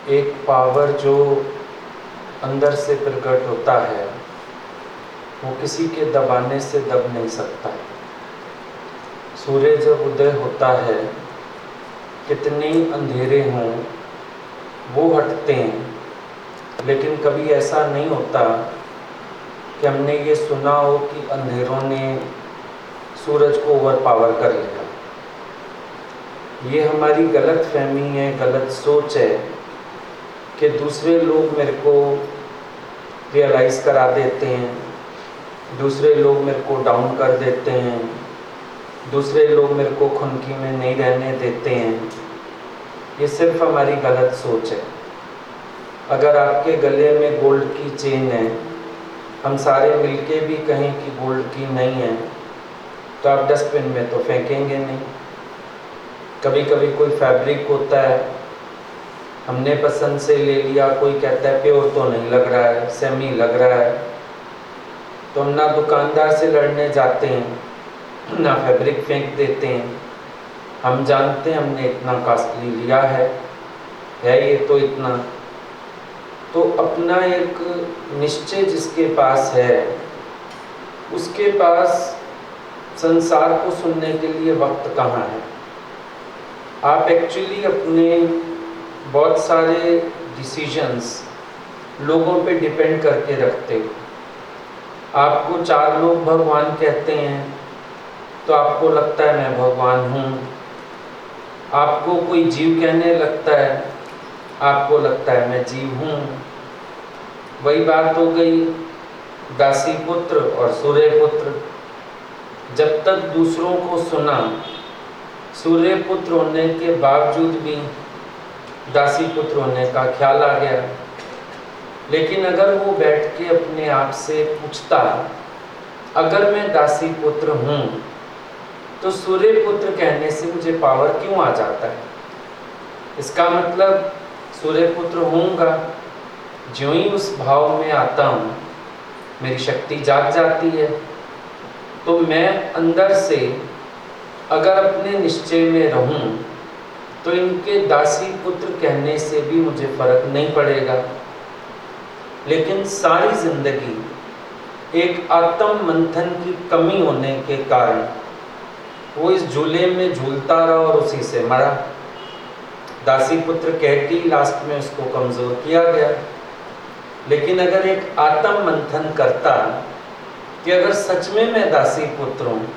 एक पावर जो अंदर से प्रकट होता है वो किसी के दबाने से दब नहीं सकता। सूर्य जब उदय होता है कितने अंधेरे हों वो हटते हैं, लेकिन कभी ऐसा नहीं होता कि हमने ये सुना हो कि अंधेरों ने सूरज को ओवर पावर कर लिया। ये हमारी गलत फहमी है, गलत सोच है कि दूसरे लोग मेरे को रियलाइज़ करा देते हैं, दूसरे लोग मेरे को डाउन कर देते हैं, दूसरे लोग मेरे को खुनकी में नहीं रहने देते हैं। ये सिर्फ हमारी गलत सोच है। अगर आपके गले में गोल्ड की चेन है, हम सारे मिलके भी कहें कि गोल्ड की नहीं है, तो आप डस्टबिन में तो फेंकेंगे नहीं। कभी कभी कोई फैब्रिक होता है, हमने पसंद से ले लिया, कोई कहता है प्योर तो नहीं लग रहा है, सेमी लग रहा है, तो हम ना दुकानदार से लड़ने जाते हैं ना फैब्रिक फेंक देते हैं। हम जानते हैं हमने इतना कॉस्टली लिया है ये तो इतना। तो अपना एक निश्चय जिसके पास है उसके पास संसार को सुनने के लिए वक्त कहाँ है। आप एक्चुअली अपने बहुत सारे डिसीजंस लोगों पे डिपेंड करके रखते हो। आपको 4 लोग भगवान कहते हैं तो आपको लगता है मैं भगवान हूँ। आपको कोई जीव कहने लगता है, आपको लगता है मैं जीव हूँ। वही बात हो गई दासी पुत्र और सूर्य पुत्र। जब तक दूसरों को सुना, सूर्य पुत्र होने के बावजूद भी दासी पुत्र होने का ख्याल आ गया। लेकिन अगर वो बैठ के अपने आप से पूछता, अगर मैं दासी पुत्र हूँ तो सूर्य पुत्र कहने से मुझे पावर क्यों आ जाता है? इसका मतलब सूर्य पुत्र होऊंगा, ज्यों ही उस भाव में आता हूँ मेरी शक्ति जाग जाती है। तो मैं अंदर से अगर अपने निश्चय में रहूं तो इनके दासी पुत्र कहने से भी मुझे फर्क नहीं पड़ेगा। लेकिन सारी जिंदगी एक आत्म मंथन की कमी होने के कारण वो इस झूले में झूलता रहा और उसी से मरा। दासी पुत्र कह के लास्ट में उसको कमजोर किया गया। लेकिन अगर एक आत्म मंथन करता कि अगर सच में मैं दासी पुत्र हूँ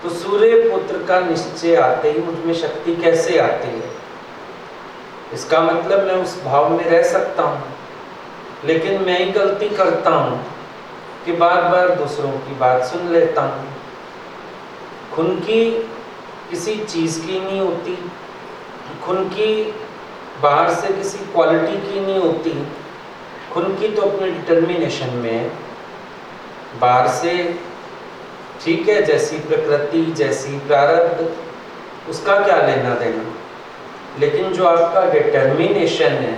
तो सूर्य पुत्र का निश्चय आते ही मुझ में शक्ति कैसे आती है? इसका मतलब मैं उस भाव में रह सकता हूँ। लेकिन मैं ही गलती करता हूँ कि बार बार दूसरों की बात सुन लेता हूँ। खुनकी किसी चीज़ की नहीं होती, खुनकी बाहर से किसी क्वालिटी की नहीं होती। खुनकी तो अपने डिटर्मिनेशन में बाहर से ठीक है, जैसी प्रकृति जैसी प्रारब्ध उसका क्या लेना देना। लेकिन जो आपका डिटर्मिनेशन है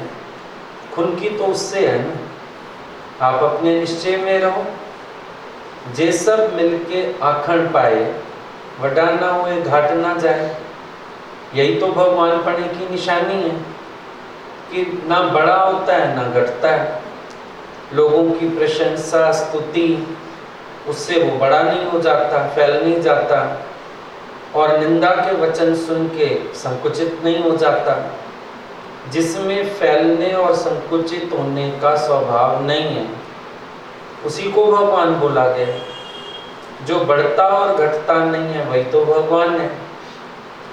खुनकी तो उससे है ना। आप अपने निश्चय में रहो, जे सब मिलके आखण पाए वडा ना हुए घाट ना जाए। यही तो भगवान पने की निशानी है कि ना बड़ा होता है ना घटता है। लोगों की प्रशंसा स्तुति उससे वो बड़ा नहीं हो जाता, फैल नहीं जाता, और निंदा के वचन सुन के संकुचित नहीं हो जाता। जिसमें फैलने और संकुचित होने का स्वभाव नहीं है उसी को भगवान बोला गया। जो बढ़ता और घटता नहीं है वही तो भगवान है।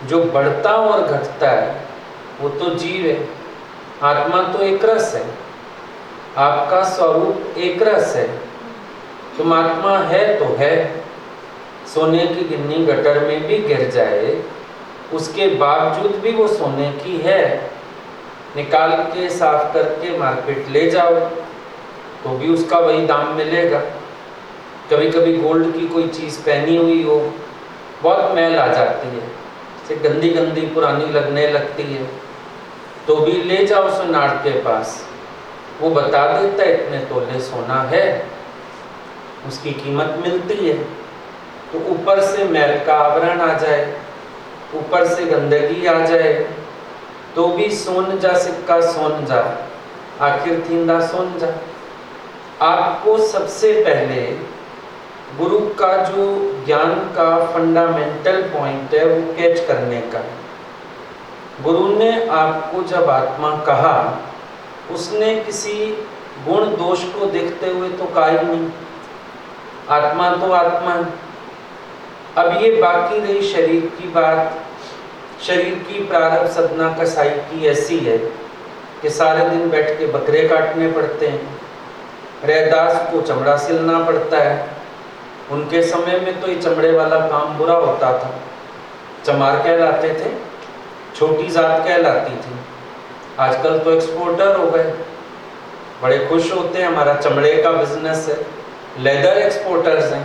जो बढ़ता और घटता है वो तो जीव है। आत्मा तो एक रस है, आपका स्वरूप एक रस है। तुम आत्मा है तो है। सोने की गिन्नी गटर में भी गिर जाए उसके बावजूद भी वो सोने की है। निकाल के साफ करके मार्केट ले जाओ तो भी उसका वही दाम मिलेगा। कभी कभी गोल्ड की कोई चीज़ पहनी हुई हो, बहुत मैल आ जाती है, से गंदी गंदी पुरानी लगने लगती है, तो भी ले जाओ सुनार के पास, वो बता देता है इतने तोले सोना है, उसकी कीमत मिलती है। तो ऊपर से मैल का आवरण आ जाए, ऊपर से गंदगी आ जाए, तो भी सोन जा सिक्का सोन जा, आखिर थींदा सोन जा। आपको सबसे पहले गुरु का जो ज्ञान का फंडामेंटल पॉइंट है वो कैच करने का। गुरु ने आपको जब आत्मा कहा, उसने किसी गुण दोष को देखते हुए तो कहा ही नहीं, आत्मा तो आत्मा है। अब ये बाकी रही शरीर की बात। शरीर की प्रारब्ध साधना कसाई की ऐसी है कि सारे दिन बैठ के बकरे काटने पड़ते हैं, रैदास को चमड़ा सिलना पड़ता है। उनके समय में तो ये चमड़े वाला काम बुरा होता था, चमार कहलाते थे, छोटी जात कहलाती थी। आजकल तो एक्सपोर्टर हो गए, बड़े खुश होते हैं, हमारा चमड़े का बिजनेस है, लेदर एक्सपोर्टर्स हैं।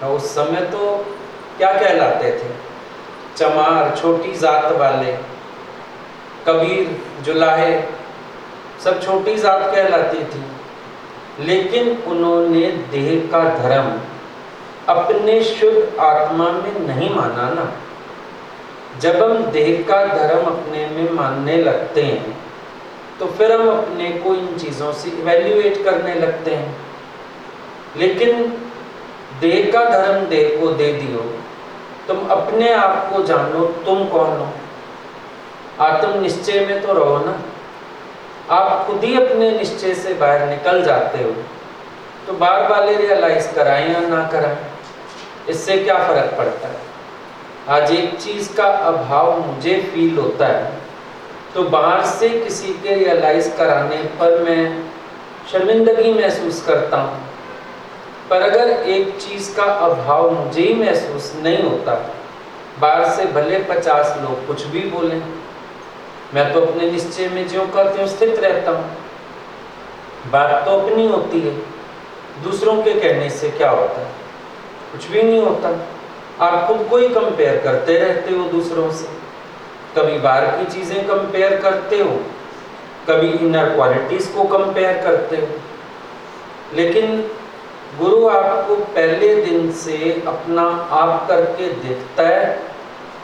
और उस समय तो क्या कहलाते थे, चमार, छोटी जात वाले, कबीर, जुलाहे, सब छोटी जात कहलाती थी। लेकिन उन्होंने देह का धर्म अपने शुद्ध आत्मा में नहीं माना ना। जब हम देह का धर्म अपने में मानने लगते हैं तो फिर हम अपने को इन चीज़ों से इवैल्यूएट करने लगते हैं। लेकिन देह का धर्म देह को दे दियो, तुम अपने आप को जानो, तुम कौन हो। आत्म निश्चय में तो रहो ना। आप खुद ही अपने निश्चय से बाहर निकल जाते हो तो बार वाले रियलाइज कराएं या ना कराएं, इससे क्या फर्क पड़ता है। आज एक चीज़ का अभाव मुझे फील होता है तो बाहर से किसी के रियलाइज कराने पर मैं शर्मिंदगी महसूस करता हूँ। पर अगर एक चीज़ का अभाव मुझे ही महसूस नहीं होता, बाहर से भले 50 लोग कुछ भी बोलें, मैं तो अपने निश्चय में ज्यों का त्यों स्थित रहता हूँ। बात तो अपनी होती है, दूसरों के कहने से क्या होता है, कुछ भी नहीं होता। आप खुद को ही कंपेयर करते रहते हो दूसरों से, कभी बाहर की चीज़ें कंपेयर करते हो, कभी इनर क्वालिटीज़ को कंपेयर करते हो। लेकिन गुरु आपको पहले दिन से अपना आप करके देखता है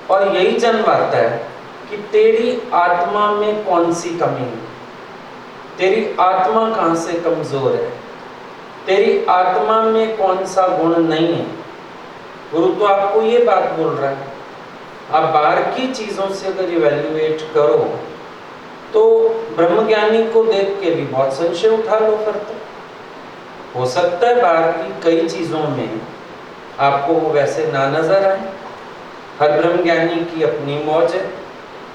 और यही जनवाता है कि तेरी आत्मा में कौन सी कमी है, तेरी आत्मा कहाँ से कमज़ोर है, तेरी आत्मा में कौन सा गुण नहीं है। गुरु तो आपको ये बात बोल रहा है। आप बाहर की चीज़ों से अगर इवैल्यूएट करो तो ब्रह्मज्ञानी को देख के भी बहुत संशय उठा लो। फिर तो हो सकता है बाहर की कई चीज़ों में आपको वो वैसे ना नजर आए। हर ब्रह्मज्ञानी की अपनी मौज है।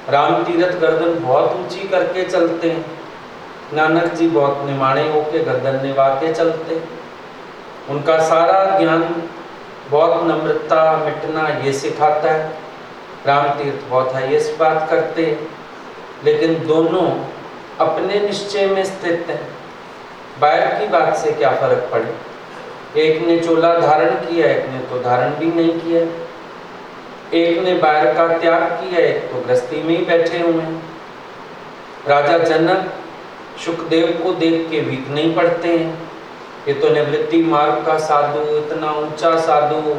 राम तीरथ गर्दन बहुत ऊंची करके चलते हैं, नानक जी बहुत निमाणे होके गर्दन निभा के चलते। उनका सारा ज्ञान बहुत नम्रता, मिटना ये सिखाता है। राम तीर्थ बहुत हाईएस्ट बात करते हैं, लेकिन दोनों अपने निश्चय में स्थित हैं। बाहर की बात से क्या फर्क पड़े। एक ने चोला धारण किया, एक ने तो धारण भी नहीं किया। एक ने बाहर का त्याग किया, एक तो गृहस्थी में ही बैठे हुए हैं। राजा जनक शुकदेव को देख के वीक नहीं पड़ते हैं, ये तो निवृत्ति मार्ग का साधु, इतना ऊंचा साधु,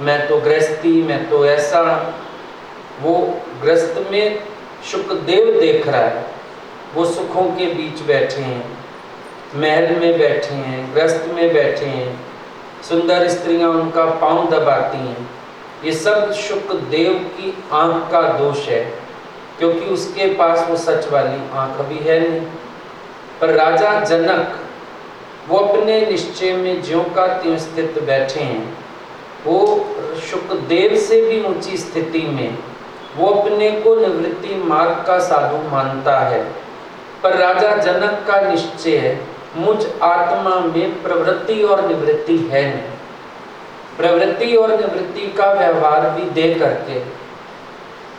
मैं तो गृहस्थी, मैं तो ऐसा। वो गृहस्थ में शुकदेव देख रहा है, वो सुखों के बीच बैठे हैं, महल में बैठे हैं, गृहस्थ में बैठे हैं, सुंदर स्त्रियां उनका पांव दबाती हैं। ये सब शुकदेव की आंख का दोष है, क्योंकि उसके पास वो सच वाली आंख भी है नहीं। पर राजा जनक वो अपने निश्चय में ज्यों का त्यों स्थित बैठे हैं। वो शुकदेव से भी ऊंची स्थिति में वो अपने को निवृत्ति मार्ग का साधु मानता है। पर राजा जनक का निश्चय है, मुझ आत्मा में प्रवृत्ति और निवृत्ति है नहीं। प्रवृत्ति और निवृत्ति का व्यवहार भी दे करके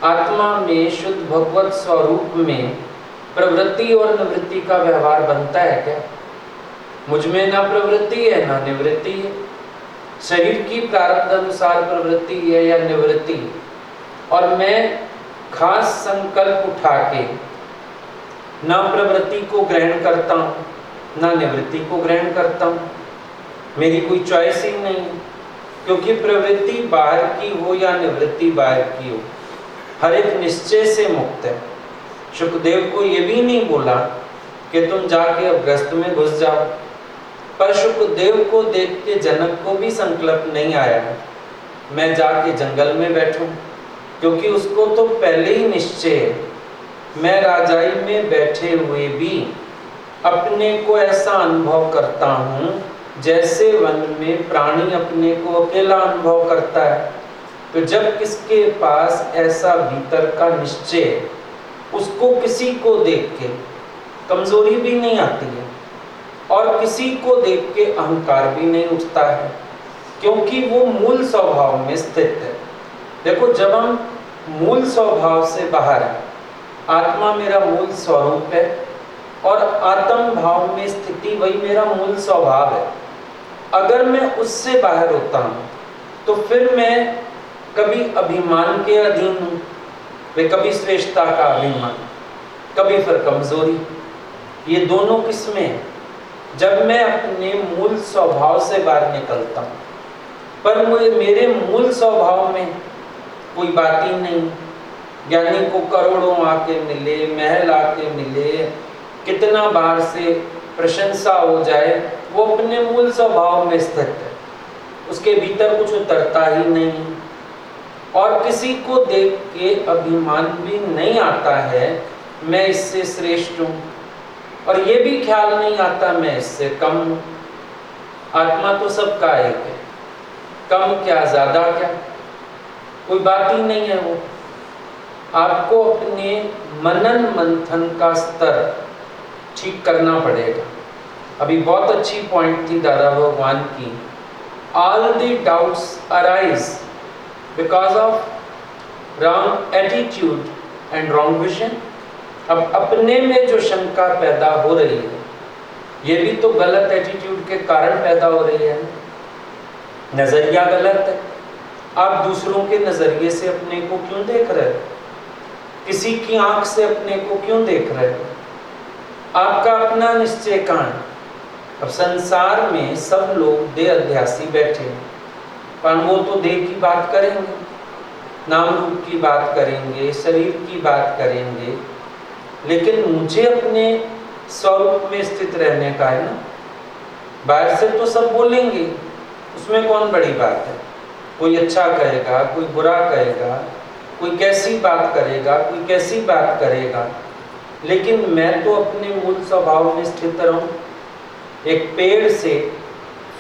आत्मा में शुद्ध भगवत स्वरूप में प्रवृत्ति और निवृत्ति का व्यवहार बनता है क्या? मुझ में ना प्रवृत्ति है ना निवृत्ति है। शरीर की प्रारब्ध अनुसार प्रवृत्ति है या निवृत्ति, और मैं खास संकल्प उठा के ना प्रवृत्ति को ग्रहण करता हूँ ना निवृत्ति को ग्रहण करता हूँ। मेरी कोई चॉइस ही नहीं, क्योंकि प्रवृत्ति बाहर की हो या निवृत्ति बाहर की हो, हर एक निश्चय से मुक्त है। सुखदेव को ये भी नहीं बोला कि तुम जाके अब ग्रस्त में घुस जाओ, पर सुखदेव को देख के जनक को भी संकल्प नहीं आया मैं जाके जंगल में बैठूं, क्योंकि उसको तो पहले ही निश्चय है मैं राजाई में बैठे हुए भी अपने को ऐसा अनुभव करता हूँ जैसे वन में प्राणी अपने को अकेला अनुभव करता है। तो जब किसके पास ऐसा भीतर का निश्चय, उसको किसी को देख के कमजोरी भी नहीं आती है और किसी को देख के अहंकार भी नहीं उठता है, क्योंकि वो मूल स्वभाव में स्थित है। देखो, जब हम मूल स्वभाव से बाहर है, आत्मा मेरा मूल स्वरूप है और आत्म भाव में स्थिति वही मेरा मूल स्वभाव है। अगर मैं उससे बाहर होता हूँ तो फिर मैं कभी अभिमान के अधीन हूँ, वे कभी श्रेष्ठता का अभिमान, कभी फिर कमजोरी। ये दोनों किस्में हैं जब मैं अपने मूल स्वभाव से बाहर निकलता हूँ। पर मेरे मूल स्वभाव में कोई बात ही नहीं। ज्ञानी को करोड़ों आके मिले, महल आके मिले, कितना बाहर से प्रशंसा हो जाए, वो अपने मूल स्वभाव में स्थित है, उसके भीतर कुछ उतरता ही नहीं और किसी को देख के अभिमान भी नहीं आता है मैं इससे श्रेष्ठ हूँ, और ये भी ख्याल नहीं आता मैं इससे कम हूँ। आत्मा तो सबका एक है, कम क्या ज्यादा क्या, कोई बात ही नहीं है। वो आपको अपने मनन मंथन का स्तर ठीक करना पड़ेगा। अभी बहुत अच्छी पॉइंट थी दादा भगवान की, all the doubts arise because of wrong attitude and wrong vision. अब अपने में जो शंका पैदा हो रही है, ये भी तो गलत एटीट्यूड के कारण पैदा हो रही है। नजरिया गलत है। आप दूसरों के नजरिए से अपने को क्यों देख रहे हो? किसी की आंख से अपने को क्यों देख रहे हो? आपका अपना निश्चय कहाँ है? अब संसार में सब लोग देह अध्यासी बैठे हैं, पर वो तो देह की बात करेंगे, नाम रूप की बात करेंगे, शरीर की बात करेंगे, लेकिन मुझे अपने स्वरूप में स्थित रहने का है ना। बाहर से तो सब बोलेंगे, उसमें कौन बड़ी बात है। कोई अच्छा कहेगा, कोई बुरा कहेगा, कोई कैसी बात करेगा, कोई कैसी बात करेगा, लेकिन मैं तो अपने मूल स्वभाव में स्थित रहूं। एक पेड़ से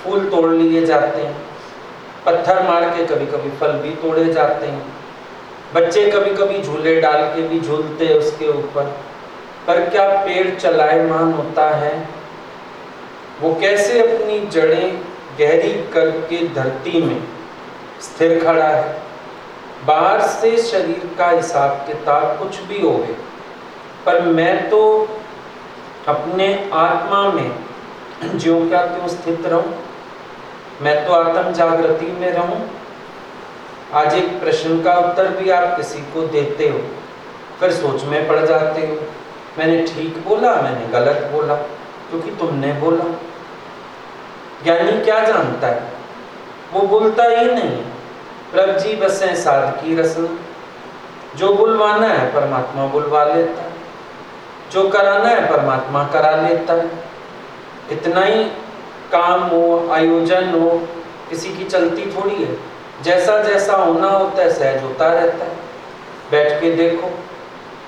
फूल तोड़ लिए जाते हैं, पत्थर मार के कभी कभी फल भी तोड़े जाते हैं, बच्चे कभी कभी झूले डाल के भी झूलते हैं उसके ऊपर, पर क्या पेड़ चलायमान होता है? वो कैसे अपनी जड़ें गहरी करके धरती में स्थिर खड़ा है। बाहर से शरीर का हिसाब किताब कुछ भी हो गए, पर मैं तो अपने आत्मा में ज्यों क्या त्यों स्थित रहूं, मैं तो आत्म जागृति में रहूं। आज एक प्रश्न का उत्तर भी आप किसी को देते हो, फिर सोच में पड़ जाते हो, मैंने ठीक बोला, मैंने गलत बोला, क्योंकि तुमने बोला। ज्ञानी क्या जानता है? वो बोलता ही नहीं। प्रभु जी बसें साधकी रसना, जो बुलवाना है परमात्मा बुलवा लेता है, जो कराना है परमात्मा करा लेता है। इतना ही काम हो, आयोजन हो, किसी की चलती थोड़ी है। जैसा जैसा होना होता है सहज होता रहता है। बैठ के देखो,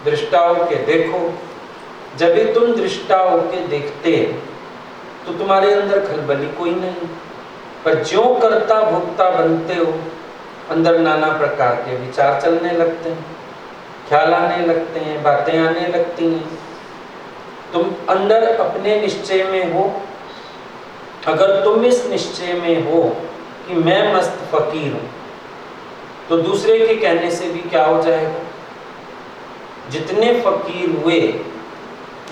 दृष्टा होके देखो। जब भी तुम दृष्टा होके देखते तो तुम्हारे अंदर खलबली कोई नहीं, पर जो करता भोक्ता बनते हो, अंदर नाना प्रकार के विचार चलने लगते हैं, ख्याल आने लगते हैं, बातें आने लगती हैं। तुम अंदर अपने निश्चय में हो। अगर तुम इस निश्चय में हो कि मैं मस्त फकीर हूं, तो दूसरे के कहने से भी क्या हो जाएगा? जितने फकीर हुए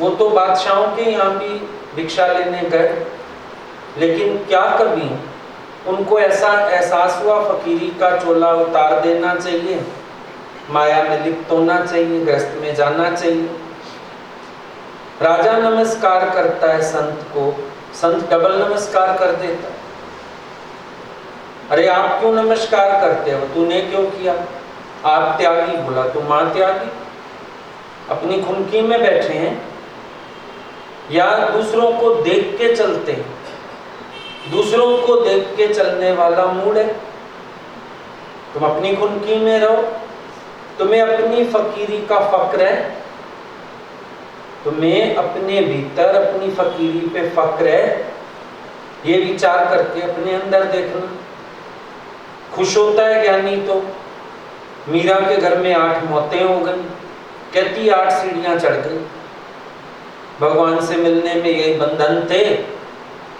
वो तो बादशाहों के यहाँ भी भिक्षा लेने गए, लेकिन क्या कभी उनको ऐसा एहसास हुआ फकीरी का चोला उतार देना चाहिए, माया में लिप्त होना चाहिए, ग्रस्त में जाना चाहिए? राजा नमस्कार करता है संत को, संत डबल नमस्कार कर देता है। अरे आप क्यों नमस्कार करते हो? तूने क्यों किया? आप त्यागी, बोला तू मां त्यागी। अपनी खुनकी में बैठे हैं या दूसरों को देख के चलते हैं? दूसरों को देख के चलने वाला मूड है। तुम अपनी खुनकी में रहो, तुम्हें अपनी फकीरी का फक्र है, तुम्हें अपने भीतर अपनी फकीरी पे फक्र है, ये विचार करके अपने अंदर देखना। खुश होता है ज्ञानी तो मीरा के घर में 8 मौतें हो गई, कहती 8 सीढ़ियां चढ़ गई। भगवान से मिलने में यही बंधन थे।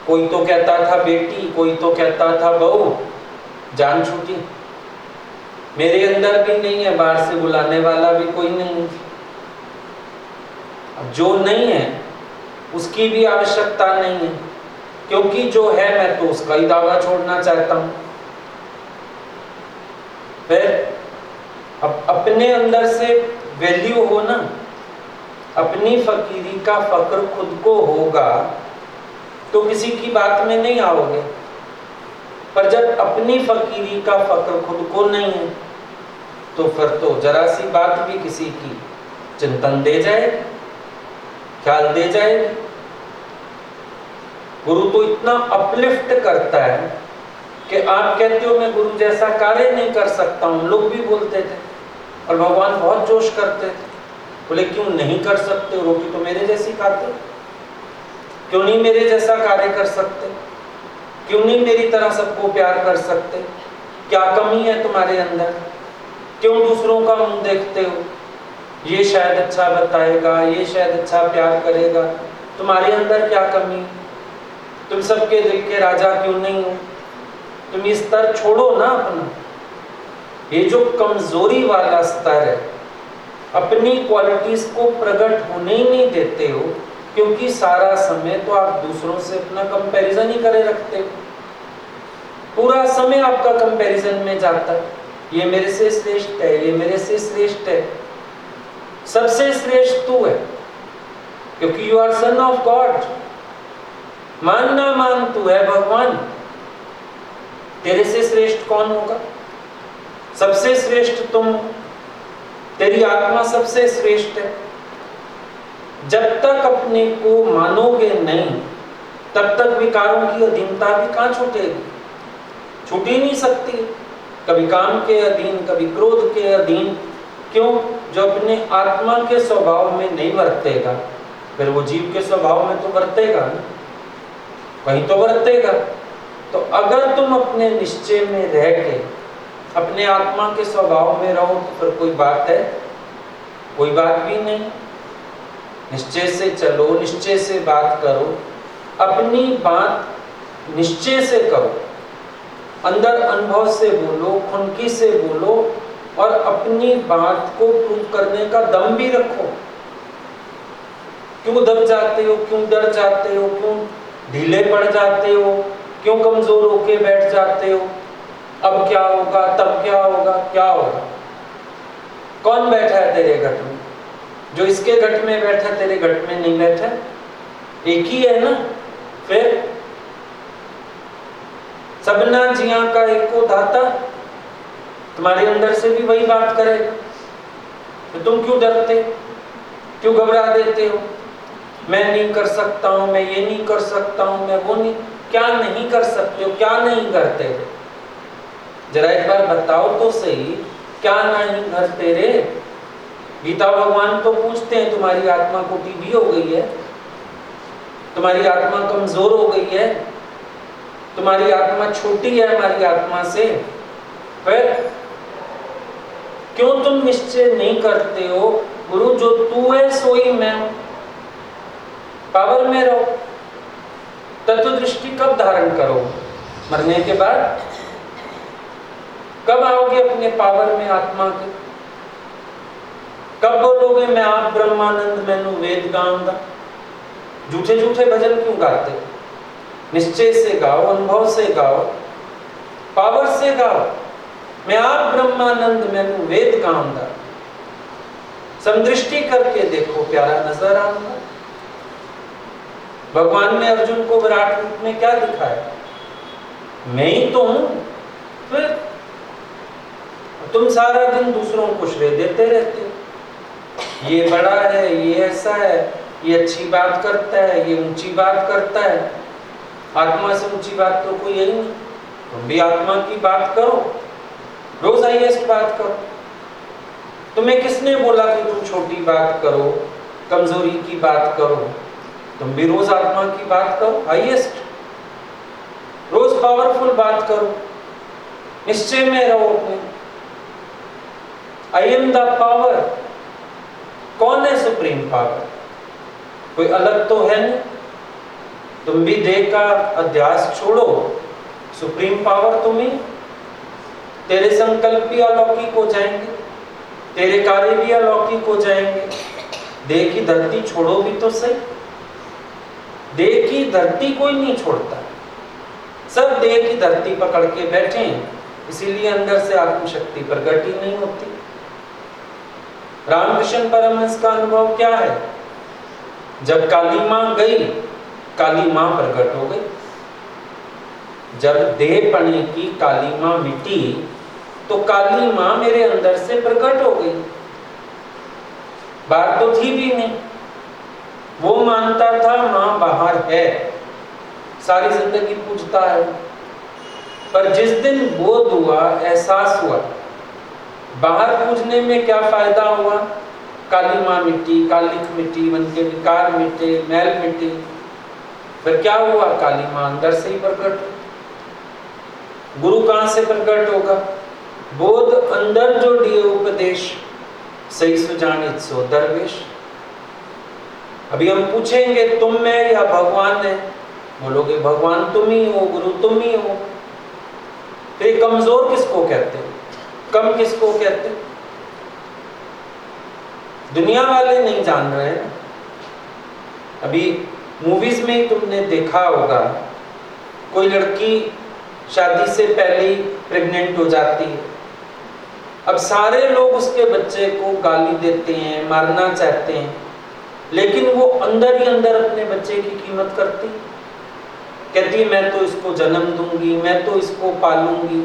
कोई तो कहता था बेटी, कोई तो कहता था बहू, जान छूटी। मेरे अंदर भी नहीं है, बाहर से बुलाने वाला भी कोई नहीं। अब जो नहीं है उसकी भी आवश्यकता नहीं है, क्योंकि जो है मैं तो उसका ही दावा छोड़ना चाहता हूं। फिर अब अपने अंदर से वैल्यू हो ना, अपनी फकीरी का फक्र खुद को होगा तो किसी की बात में नहीं आओगे। पर जब अपनी फकीरी का फक्र खुद को नहीं है तो फिर तो जरा सी बात भी किसी की चिंतन दे जाए, ख्याल दे जाए। गुरु तो इतना अपलिफ्ट करता है कि आप कहते हो मैं गुरु जैसा कार्य नहीं कर सकता हूं, लोग भी बोलते थे, और भगवान बहुत जोश करते थे। बोले क्यों नहीं कर सकते, रोटी तो मेरे जैसी खाते, क्यों नहीं मेरे जैसा कार्य कर सकते, क्यों नहीं मेरी तरह सबको प्यार कर सकते, क्या कमी है तुम्हारे अंदर, क्यों दूसरों का मुंह देखते हो, ये शायद अच्छा बताएगा, ये शायद अच्छा प्यार करेगा, तुम्हारे अंदर क्या कमी, तुम सबके दिल के राजा क्यों नहीं हो। तुम इस स्तर छोड़ो ना अपना, ये जो कमजोरी वाला स्तर है, अपनी क्वालिटीज को प्रकट होने ही नहीं देते हो, क्योंकि सारा समय तो आप दूसरों से अपना कंपैरिजन ही करे रखते हो। पूरा समय आपका कंपैरिजन में जाता है, ये मेरे से श्रेष्ठ है, ये मेरे से श्रेष्ठ है। सबसे श्रेष्ठ तू है, क्योंकि you are son of God. मान ना मान तू है भगवान, तेरे से श्रेष्ठ कौन होगा। सबसे श्रेष्ठ तुम, तेरी आत्मा सबसे श्रेष्ठ है। जब तक अपने को मानोगे नहीं, तब तक विकारों की अधीनता भी कहां छूटेगी, छूट ही नहीं सकती। कभी काम के अधीन, कभी क्रोध के अधीन। क्यों? जो अपने आत्मा के स्वभाव में नहीं वर्तेगा, फिर वो जीव के स्वभाव में तो वर्तेगा ना, कहीं तो वर्तेगा। तो अगर तुम अपने निश्चय में रह के अपने आत्मा के स्वभाव में रहो तो फिर कोई बात है, कोई बात भी नहीं। निश्चय से चलो, निश्चय से बात करो, अपनी बात निश्चय से करो, अंदर अनुभव से बोलो, खुनकी से बोलो, और अपनी बात को प्रूव करने का दम भी रखो। क्यों दब जाते हो, क्यों डर जाते हो, क्यों ढीले पड़ जाते हो, क्यों कमजोर होके बैठ जाते हो, अब क्या होगा, तब क्या होगा, क्या होगा। कौन बैठा है तेरे घट में? जो इसके घट में बैठा तेरे घट में नहीं बैठा, एक ही है ना। फिर सबना जिया का एको दाता, तुम्हारे अंदर से भी वही बात करेगा। तो तुम क्यों डरते, क्यों घबरा देते हो? मैं नहीं कर सकता हूं, मैं ये नहीं कर सकता हूं, मैं वो नहीं। क्या नहीं कर सकते हो, क्या नहीं करते? जरा एक बार बताओ तो सही, क्या नहीं करते रे? गीता भगवान तो पूछते हैं, तुम्हारी आत्मा को टीबी हो गई है, तुम्हारी आत्मा कमजोर हो गई है, तुम्हारी आत्मा छोटी है हमारी आत्मा से, फिर क्यों तुम निश्चय नहीं करते हो? गुरु जो तू है सोई मैं हूं, पावर में रहो। तत्व दृष्टि कब धारण करो? मरने के बाद। कब आओगे अपने पावर में आत्मा के? कब बोलोगे मैं आप ब्रह्मानंद मैनू वेद गाऊंगा? झूठे झूठे भजन क्यों गाते? निश्चय से गाओ, अनुभव से गाओ, पावर से गाओ। मैं आप ब्रह्मानंद मैनू वेद गाऊंगा। समदृष्टि करके देखो, प्यारा नजर आऊंगा। भगवान ने अर्जुन को विराट रूप में क्या दिखाया? मैं ही तो हूं। फिर तुम सारा दिन दूसरों को श्रेय देते रहते हो। ये बड़ा है, ये ऐसा है, ये अच्छी बात करता है, ये ऊंची बात करता है। आत्मा से ऊंची बात तो कोई यही नहीं। तुम भी आत्मा की बात करो, रोज हाईएस्ट बात करो। तुम्हें किसने बोला कि तुम छोटी बात करो, कमजोरी की बात करो? तुम भी रोज आत्मा की बात करो, हाईएस्ट, रोज पावरफुल बात करो, निश्चय में रहो अपने। I am the power. कौन है सुप्रीम पावर? कोई अलग तो है नहीं। तुम भी देह का अध्यास छोड़ो, सुप्रीम पावर तुम ही। तेरे संकल्प भी अलौकिक हो जाएंगे, तेरे कार्य भी अलौकिक हो जाएंगे। देह की धरती छोड़ो भी तो सही। देह की धरती कोई नहीं छोड़ता, सब देह की धरती पकड़ के बैठे हैं, इसीलिए अंदर से आत्मशक्ति प्रकट ही नहीं होती। रामकृष्ण परमहंस का अनुभव क्या है? जब काली मां गई, काली मां प्रकट हो गई। जब देह पने की काली मां मिटी, तो काली मां मेरे अंदर से प्रकट हो गई। बात तो थी भी नहीं। वो मानता था मां बाहर है, सारी जिंदगी पूछता है, पर जिस दिन बोध हुआ, एहसास हुआ, बाहर पूजने में क्या फायदा हुआ? काली मां मिटी, कालिक मिटी, मन के विकार मिटे, मैल मिटी, फिर क्या हुआ? काली मां अंदर से ही प्रकट। गुरु कहां से प्रकट होगा? बोध अंदर जो दिए उपदेश, सही सुजानित सो दरवेश। अभी हम पूछेंगे तुम में या भगवान है? बोलोगे भगवान तुम ही हो, गुरु तुम ही हो। फिर कमजोर किसको कहते हो, कम किसको कहते हो? दुनिया वाले नहीं जान रहे हैं। अभी मूवीज में ही तुमने देखा होगा, कोई लड़की शादी से पहले ही प्रेग्नेंट हो जाती है। अब सारे लोग उसके बच्चे को गाली देते हैं, मारना चाहते हैं, लेकिन वो अंदर ही अंदर अपने बच्चे की कीमत करती, कहती है मैं तो इसको जन्म दूंगी, मैं तो इसको पालूंगी।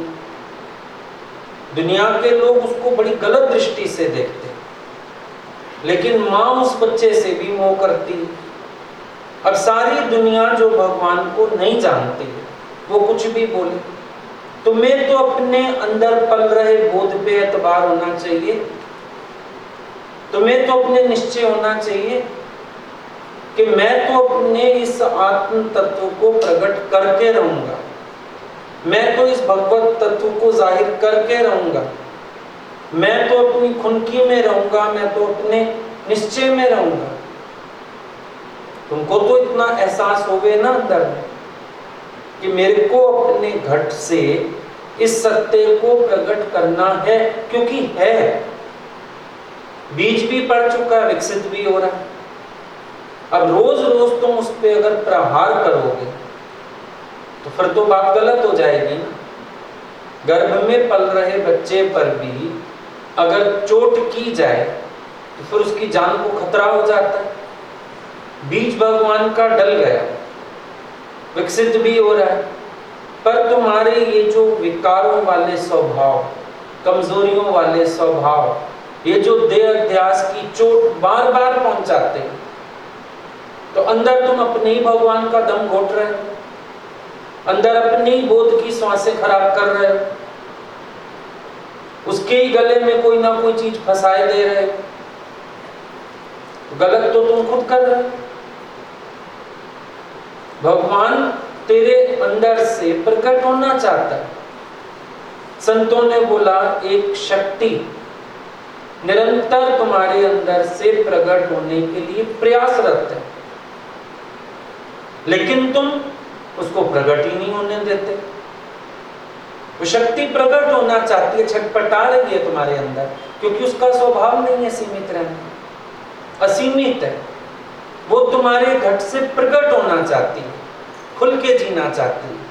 दुनिया के लोग उसको बड़ी गलत दृष्टि से देखते, लेकिन माँ उस बच्चे से भी मोह करती। अब सारी दुनिया जो भगवान को नहीं जानती, वो कुछ भी बोले, तुम्हें तो अपने अंदर पल रहे बोध पे एतबार होना चाहिए। तुम्हें तो अपने निश्चय होना चाहिए कि मैं तो अपने इस आत्म तत्व को प्रकट करके रहूंगा, मैं तो इस भगवत तत्व को जाहिर करके रहूंगा, मैं तो अपनी खुनकी में रहूंगा, मैं तो अपने निश्चय में रहूंगा। तुमको तो इतना एहसास हो गए ना अंदर में कि मेरे को अपने घट से इस सत्य को प्रकट करना है, क्योंकि है, बीज भी पड़ चुका है, विकसित भी हो रहा है। अब रोज रोज तुम उस पे अगर प्रहार करोगे तो फिर तो बात गलत हो जाएगी ना। गर्भ में पल रहे बच्चे पर भी अगर चोट की जाए तो फिर उसकी जान को खतरा हो जाता है। बीज भगवान का डल गया, विकसित भी हो रहा है, पर तुम्हारे ये जो विकारों वाले स्वभाव, कमजोरियों वाले स्वभाव, ये जो देह अध्यास की चोट बार बार पहुंचाते हैं, तो अंदर तुम अपने ही भगवान का दम घोट रहे हो, अंदर अपने ही बोध की श्वासें खराब कर रहे हो, उसके ही गले में कोई ना कोई चीज फंसाए दे रहे हो। गलत तो तुम खुद कर रहे हो। भगवान तेरे अंदर से प्रकट होना चाहता है। संतों ने बोला एक शक्ति निरंतर तुम्हारे अंदर से प्रकट होने के लिए प्रयासरत है, लेकिन तुम उसको प्रकट ही नहीं होने देते। वो शक्ति प्रकट होना चाहती है, छटपटा रही है तुम्हारे अंदर, क्योंकि उसका स्वभाव नहीं है सीमित रहना, असीमित है। वो तुम्हारे घट से प्रकट होना चाहती है, खुल के जीना चाहती है,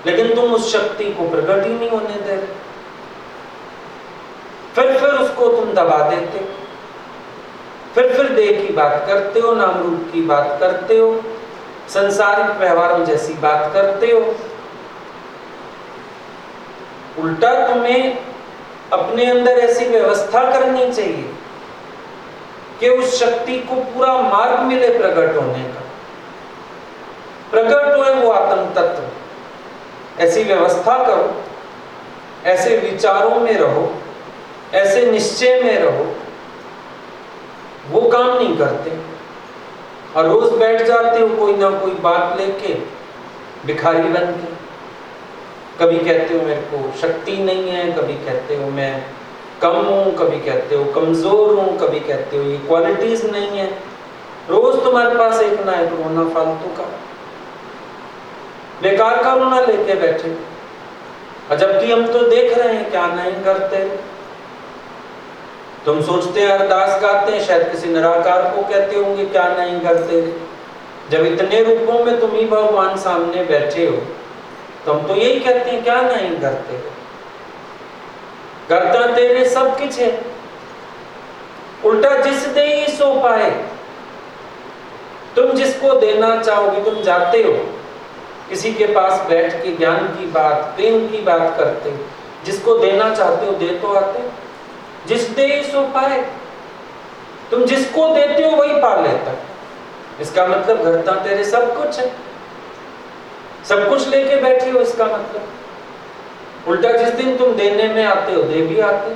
लेकिन तुम उस शक्ति को प्रकट ही नहीं होने दे रहे। फिर उसको तुम दबा देते हो, फिर देह की बात करते हो, नाम रूप की बात करते हो, संसारिक व्यवहारों जैसी बात करते हो। उल्टा तुम्हें अपने अंदर ऐसी व्यवस्था करनी चाहिए कि उस शक्ति को पूरा मार्ग मिले प्रकट होने का, प्रकट होए वो आत्म तत्व। ऐसी व्यवस्था करो, ऐसे विचारों में रहो, ऐसे निश्चय में रहो, वो काम नहीं करते और रोज बैठ जाते हो कोई ना कोई बात लेके भिखारी बन के। कभी कहते हो मेरे को शक्ति नहीं है, कभी कहते हो मैं कम हूं, कभी कहते हो कमजोर हूं, कभी कहते हो ये क्वालिटीज नहीं है। रोज तुम्हारे पास एक ना एक रोना फालतू का, बेकार का रोना लेके बैठे, और जबकि हम तो देख रहे हैं क्या नहीं करते। तुम सोचते हैं अरदास गाते हैं, शायद किसी निराकार को कहते होंगे क्या नहीं करते। जब इतने रूपों में तुम ही भगवान सामने बैठे हो तो हम तो यही कहते हैं क्या नहीं करते। करता तेरे सब कुछ है, उल्टा जिस दे ही सो पाए। तुम जिसको देना चाहोगे, तुम जाते हो किसी के पास बैठ के ज्ञान की बात, प्रेम की बात करते हो, जिसको देना चाहते हो दे तो आते हो। जिस दे ही सो पाए, तुम जिसको देते हो वही पा लेता है। इसका मतलब घरता तेरे सब कुछ है, सब कुछ लेके बैठे हो। इसका मतलब उल्टा जिस दिन तुम देने में आते हो दे भी आते।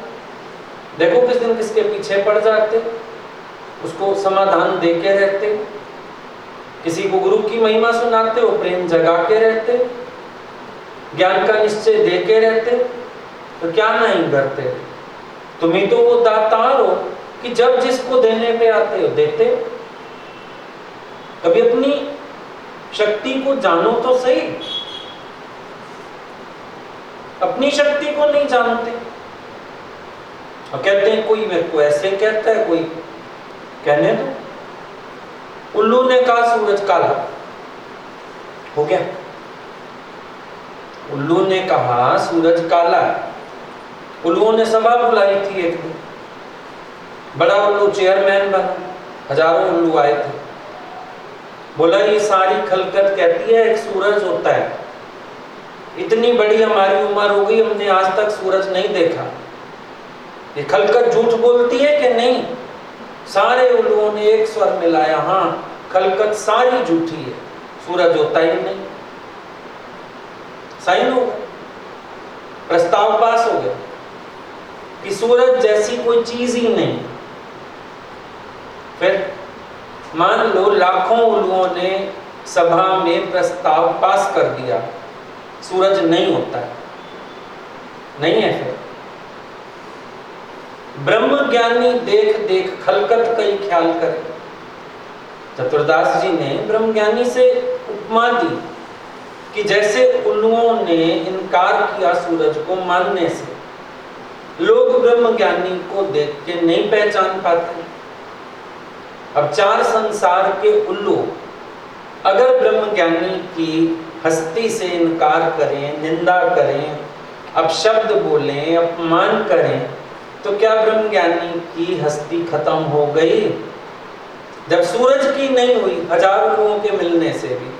देखो किस दिन किसके पीछे पड़ जाते, उसको समाधान दे के रहते। किसी को गुरु की महिमा सुनाते हो, प्रेम जगा के रहते, ज्ञान का निश्चय दे के रहते, तो क्या नहीं करते। तुम ही तो वो दातार हो कि जब जिसको देने पे आते हो देते। कभी अपनी शक्ति को जानो तो सही, अपनी शक्ति को नहीं जानते और कहते हैं कोई मेरे को ऐसे कहता है, कोई कहने दो। उल्लू ने कहा सूरज काला हो गया, उल्लू ने कहा सूरज काला है। उल्लुओं ने सभा बुलाई थी एक दिन, बड़ा उल्लू चेयरमैन बना, हजारों उल्लू आए थे। बोला ये सारी खलकत कहती है एक सूरज होता है, इतनी बड़ी हमारी उम्र हो गई हमने आज तक सूरज नहीं देखा, ये खलकत झूठ बोलती है कि नहीं। सारे उल्लुओं ने एक स्वर मिलाया, हाँ खलकत सारी झूठी है, सूरज होता ही नहीं। साइन हो गया, प्रस्ताव पास हो गया कि सूरज जैसी कोई चीज ही नहीं। फिर मान लो लाखों उल्लुओं ने सभा में प्रस्ताव पास कर दिया सूरज नहीं होता है, नहीं है। फिर ब्रह्म ज्ञानी देख देख खलकत का ही ख्याल करे। चतुरदास जी ने ब्रह्म ज्ञानी से उपमा दी कि जैसे उल्लुओं ने इनकार किया सूरज को मानने से, लोग ब्रह्म ज्ञानी को देख के नहीं पहचान पाते। अब चार संसार के उल्लू अगर ब्रह्म ज्ञानी की हस्ती से इनकार करें, निंदा करें, अपशब्द बोलें, अपमान करें, तो क्या ब्रह्म ज्ञानी की हस्ती खत्म हो गई? जब सूरज की नहीं हुई हजारों लोगों के मिलने से भी,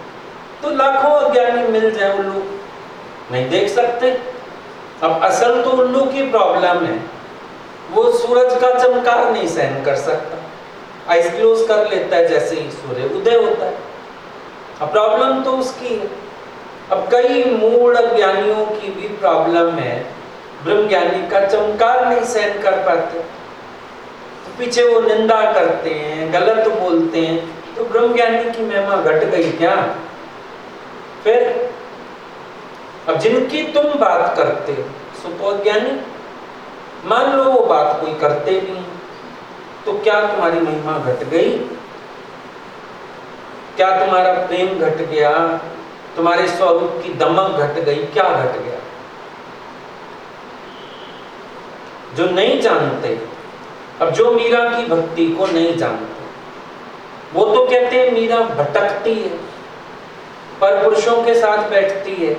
तो लाखों अज्ञानी मिल जाए उल्लू नहीं देख सकते। अब असल तो उल्लू की प्रॉब्लम है, वो सूरज का चमकार नहीं सहन कर सकता, आइस क्लोज कर लेता है जैसे ही सूर्य उदय होता है। अब प्रॉब्लम तो उसकी है। अब कई मूढ़ अज्ञानियों की भी प्रॉब्लम है, ब्रह्म ज्ञानी का चमकार नहीं सहन कर पाते, तो पीछे वो निंदा करते हैं, गलत बोलते हैं, तो ब्रह्म ज्ञानी की महिमा घट गई क्या? फिर अब जिनकी तुम बात करते हो सो तो अज्ञानी, मान लो वो बात कोई करते भी हैं, तो क्या तुम्हारी महिमा घट गई? क्या तुम्हारा प्रेम घट गया? तुम्हारे स्वरूप की दमक घट गई? क्या घट गया? जो नहीं जानते, अब जो मीरा की भक्ति को नहीं जानते, वो तो कहते हैं मीरा भटकती है, पर पुरुषों के साथ बैठती है,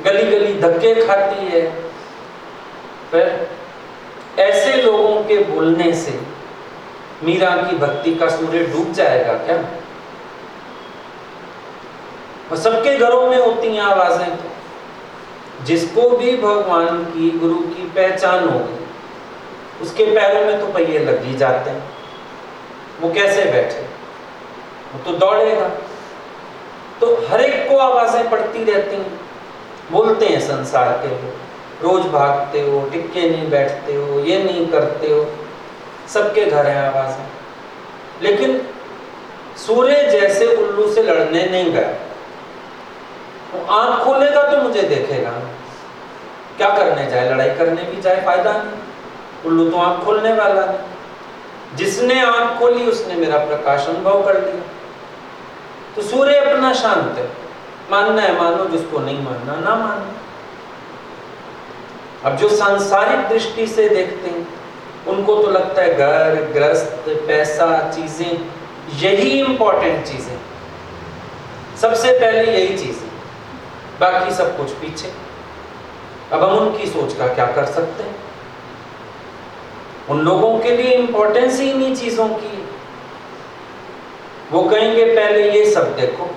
गली गली धक्के खाती है। फिर ऐसे लोगों के बोलने से मीरा की भक्ति का सूर्य डूब जाएगा क्या? और सबके घरों में होती हैं आवाजें, तो जिसको भी भगवान की गुरु की पहचान हो गई उसके पैरों में तो पहिए लग ही जाते हैं। वो कैसे बैठे, वो तो दौड़ेगा। तो हर एक को आवाजें पड़ती रहती हैं, बोलते हैं संसार के लोग, रोज भागते हो, टिक्के नहीं बैठते हो, ये नहीं करते हो, सबके घर है आवाजें। लेकिन सूर्य जैसे उल्लू से लड़ने नहीं गया, वो आंख खोलेगा तो मुझे देखेगा, क्या करने जाए, लड़ाई करने भी जाए फायदा नहीं। उल्लू तो आंख खोलने वाला नहीं, जिसने आंख खोली उसने मेरा प्रकाश अनुभव कर लिया। तो सूर्य अपना शांत है, मानना है मानो, जिसको नहीं मानना ना मानो। अब जो सांसारिक दृष्टि से देखते हैं उनको तो लगता है घर ग्रस्त पैसा चीजें यही इंपॉर्टेंट चीजें, सबसे पहले यही चीजें, बाकी सब कुछ पीछे। अब हम उनकी सोच का क्या कर सकते हैं? उन लोगों के लिए इंपॉर्टेंस ही इन्हीं चीजों की। वो कहेंगे पहले ये सब देखो,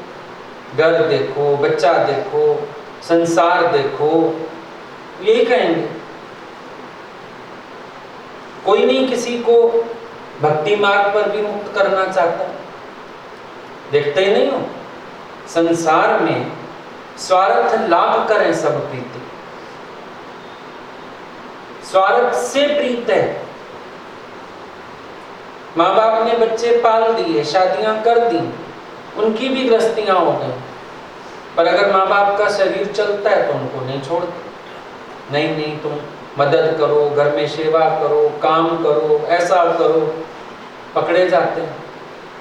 घर देखो, बच्चा देखो, संसार देखो, यही कहेंगे। कोई नहीं किसी को भक्ति मार्ग पर भी मुक्त करना चाहता। देखते ही नहीं हो, संसार में स्वार्थ लाभ करें सब प्रीति, स्वार्थ से प्रीत है। माँ बाप ने बच्चे पाल दिए, शादियां कर दी, उनकी भी गृहस्थियां हो गई, पर अगर माँ बाप का शरीर चलता है तो उनको नहीं छोड़ते। नहीं तुम मदद करो, घर में सेवा करो, काम करो, ऐसा करो, पकड़े जाते हैं।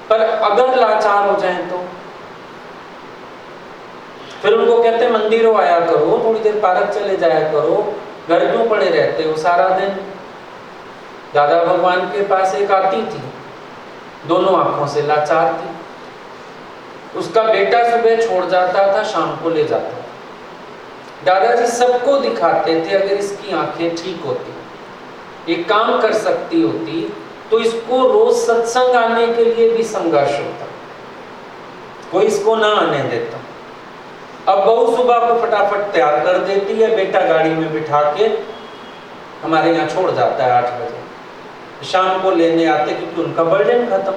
पर अगर लाचार हो जाएं तो फिर उनको कहते हैं मंदिरों आया करो, थोड़ी देर पार्क चले जाया करो, घर क्यों पड़े रहते हो सारा दिन। दादा भगवान के पास एक आती थी, दोनों आंखों से लाचार थी। उसका बेटा सुबह छोड़ जाता था, शाम को ले जाता था। दादाजी सबको दिखाते थे अगर इसकी आंखें ठीक होती, ये काम कर सकती होती, तो इसको रोज सत्संग आने के लिए भी संघर्ष होता, कोई इसको ना आने देता। अब बहू सुबह को फटाफट तैयार कर देती है, बेटा गाड़ी में बिठा के हमारे यहाँ छोड़ जाता है 8 बजे, शाम को लेने आते क्योंकि उनका बर्डन खत्म।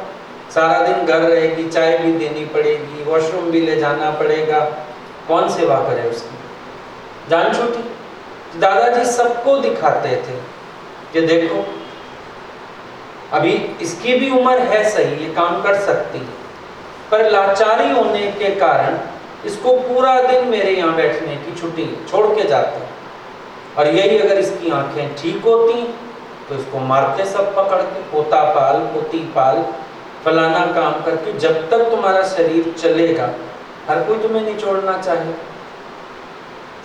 सारा दिन घर रहेगी, चाय भी देनी पड़ेगी, वॉशरूम भी ले जाना पड़ेगा, कौन सेवा करे उसकी, जान छूटी। दादाजी सबको दिखाते थे कि देखो अभी इसकी भी उम्र है सही, ये काम कर सकती है, पर लाचारी होने के कारण इसको पूरा दिन मेरे यहाँ बैठने की छुट्टी छोड़ के जाते हैं। और यही अगर इसकी आंखें ठीक होती तो इसको मारते सब पकड़ के, पोता पाल पोती पाल, फलाना काम करके। जब तक तुम्हारा शरीर चलेगा हर कोई तुम्हें नहीं छोड़ना चाहे,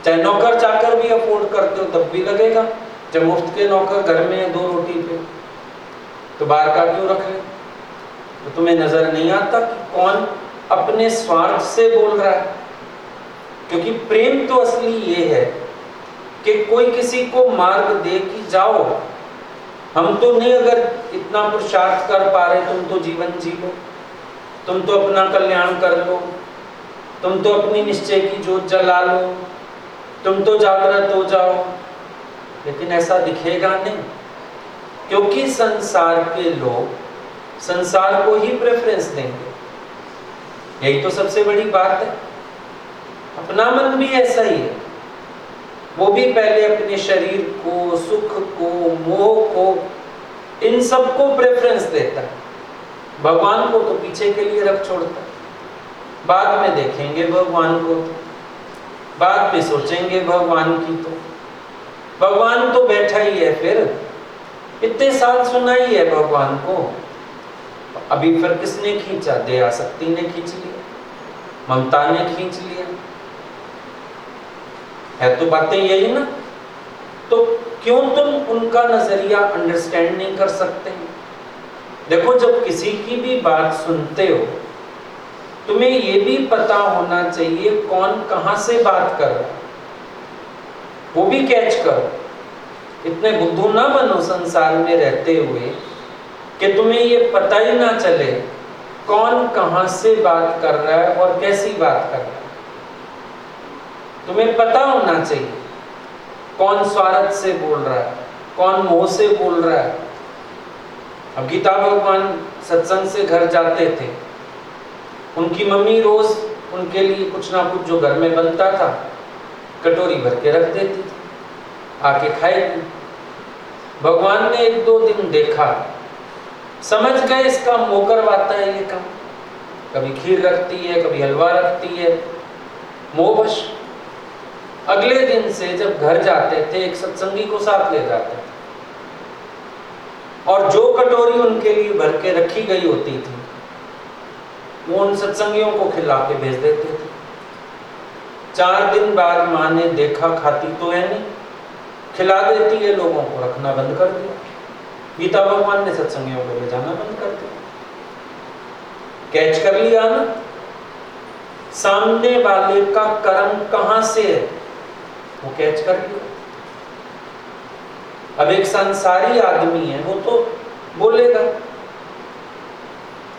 चाहे नौकर चाकर भी अफोर्ड करते हो तब भी लगेगा। जब मुफ्त के नौकर घर में है 2 रोटी पे, तो बाहर का क्यों रख ले? तो तुम्हें नजर नहीं आता कि कौन अपने स्वार्थ से बोल रहा है? क्योंकि प्रेम तो असली ये है कि कोई किसी को मार्ग दे कि जाओ, हम तो नहीं अगर इतना पुरुषार्थ कर पा रहे, तुम तो जीवन जी लो, तुम तो अपना कल्याण कर लो, तुम तो अपनी निश्चय की जोत जला लो, तुम तो जागृत हो जाओ। लेकिन ऐसा दिखेगा नहीं, क्योंकि संसार के लोग संसार को ही प्रेफरेंस देंगे। यही तो सबसे बड़ी बात है। अपना मन भी ऐसा ही है, वो भी पहले अपने शरीर को, सुख को, मोह को, इन सब को प्रेफरेंस देता है। भगवान को तो पीछे के लिए रख छोड़ता है, बाद में देखेंगे भगवान को, तो बाद में सोचेंगे भगवान की, तो भगवान तो बैठा ही है। फिर इतने साल सुना ही है भगवान को, अभी फिर किसने खींचा? दया शक्ति ने खींच लिया, ममता ने खींच लिया, है तो बातें यही ना। तो क्यों तुम उनका नजरिया अंडरस्टैंड नहीं कर सकते? देखो, जब किसी की भी बात सुनते हो तुम्हें ये भी पता होना चाहिए कौन कहां से बात कर रहा है, वो भी कैच करो। इतने बुद्धू ना बनो संसार में रहते हुए कि तुम्हें ये पता ही ना चले कौन कहां से बात कर रहा है और कैसी बात कर रहा है। तुम्हें पता होना चाहिए कौन स्वार्थ से बोल रहा है, कौन मोह से बोल रहा है। अब गीता भगवान सत्संग से घर जाते थे, उनकी मम्मी रोज उनके लिए कुछ ना कुछ जो घर में बनता था कटोरी भर के रख देती थी, आके खाएगी। भगवान ने 1-2 दिन देखा, समझ गए इसका मोह करवाता है ये काम, कभी खीर रखती है, कभी हलवा रखती है, मोहवश। अगले दिन से जब घर जाते थे एक सत्संगी को साथ ले जाते थे, और जो कटोरी उनके लिए भर के रखी गई होती थी वो उन सत्संगियों को खिला के भेज देते थे। 4 दिन बाद माँ ने देखा खाती तो है नहीं, खिला देती है लोगों को, रखना बंद कर दिया। गीता भगवान ने सत्संगियों को ले जाना बंद कर दिया। कैच कर लिया ना, सामने वाले का कर्म कहां से है वो कैच कर लिया। अब एक संसारी आदमी है वो तो बोलेगा,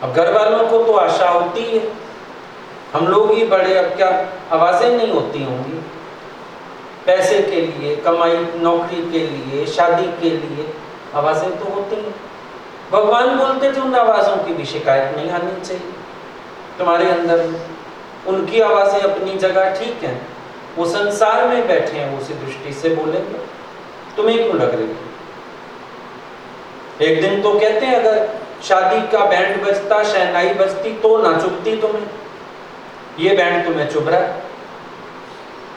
अब घर वालों को तो आशा होती है, हम लोग ही बड़े, अब क्या आवाजें नहीं होती होंगी पैसे के लिए, कमाई नौकरी के लिए, शादी के लिए, आवाजें तो होती हैं। भगवान बोलते थे उन आवाजों की भी शिकायत नहीं आनी चाहिए तुम्हारे अंदर में, उनकी आवाजें अपनी जगह ठीक हैं, वो संसार में बैठे हैं, वो उसी दृष्टि से बोलेंगे, तुम्हें क्यों लग रही है? एक दिन तो कहते हैं अगर शादी का बैंड बजता, शहनाई बजती तो ना चुभती तुम्हें, ये बैंड तुम्हें चुभ रहा है।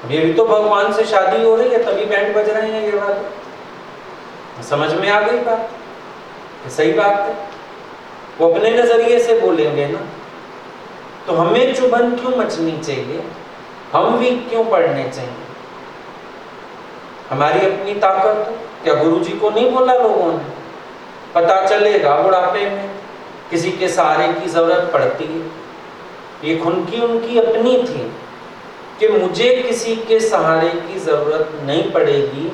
ये भी तो भगवान से शादी हो रही है तभी बैंड बज रहे हैं, ये बात समझ में आ गई बात, सही बात है। वो अपने नजरिए से बोलेंगे ना, तो हमें चुभन क्यों मचनी चाहिए, हम वीक क्यों पढ़ने चाहिए? हमारी अपनी ताकत, क्या गुरुजी को नहीं बोला लोगों ने, पता चलेगा बुढ़ापे में किसी के सहारे की जरूरत पड़ती है। ये उनकी अपनी थी कि मुझे किसी के सहारे की जरूरत नहीं पड़ेगी,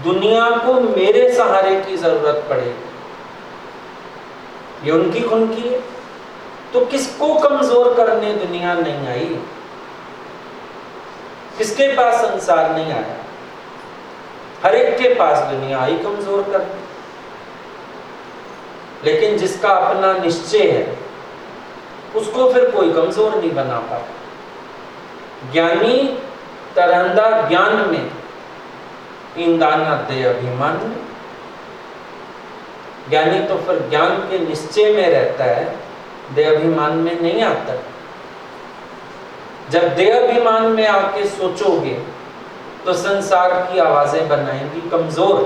दुनिया को मेरे सहारे की जरूरत पड़ेगी, ये उनकी है। तो किसको कमजोर करने दुनिया नहीं आई, किसके पास संसार नहीं आया, हर एक के पास दुनिया आई कमजोर करने। लेकिन जिसका अपना निश्चय है उसको फिर कोई कमजोर नहीं बना पाता। ज्ञानी तरंदा ज्ञान में, इंदाना दे अभिमान में। ज्ञानी तो फिर ज्ञान के निश्चय में रहता है, दे अभिमान में नहीं आता। जब दे अभिमान में आके सोचोगे तो संसार की आवाजें बनाएंगी कमजोर,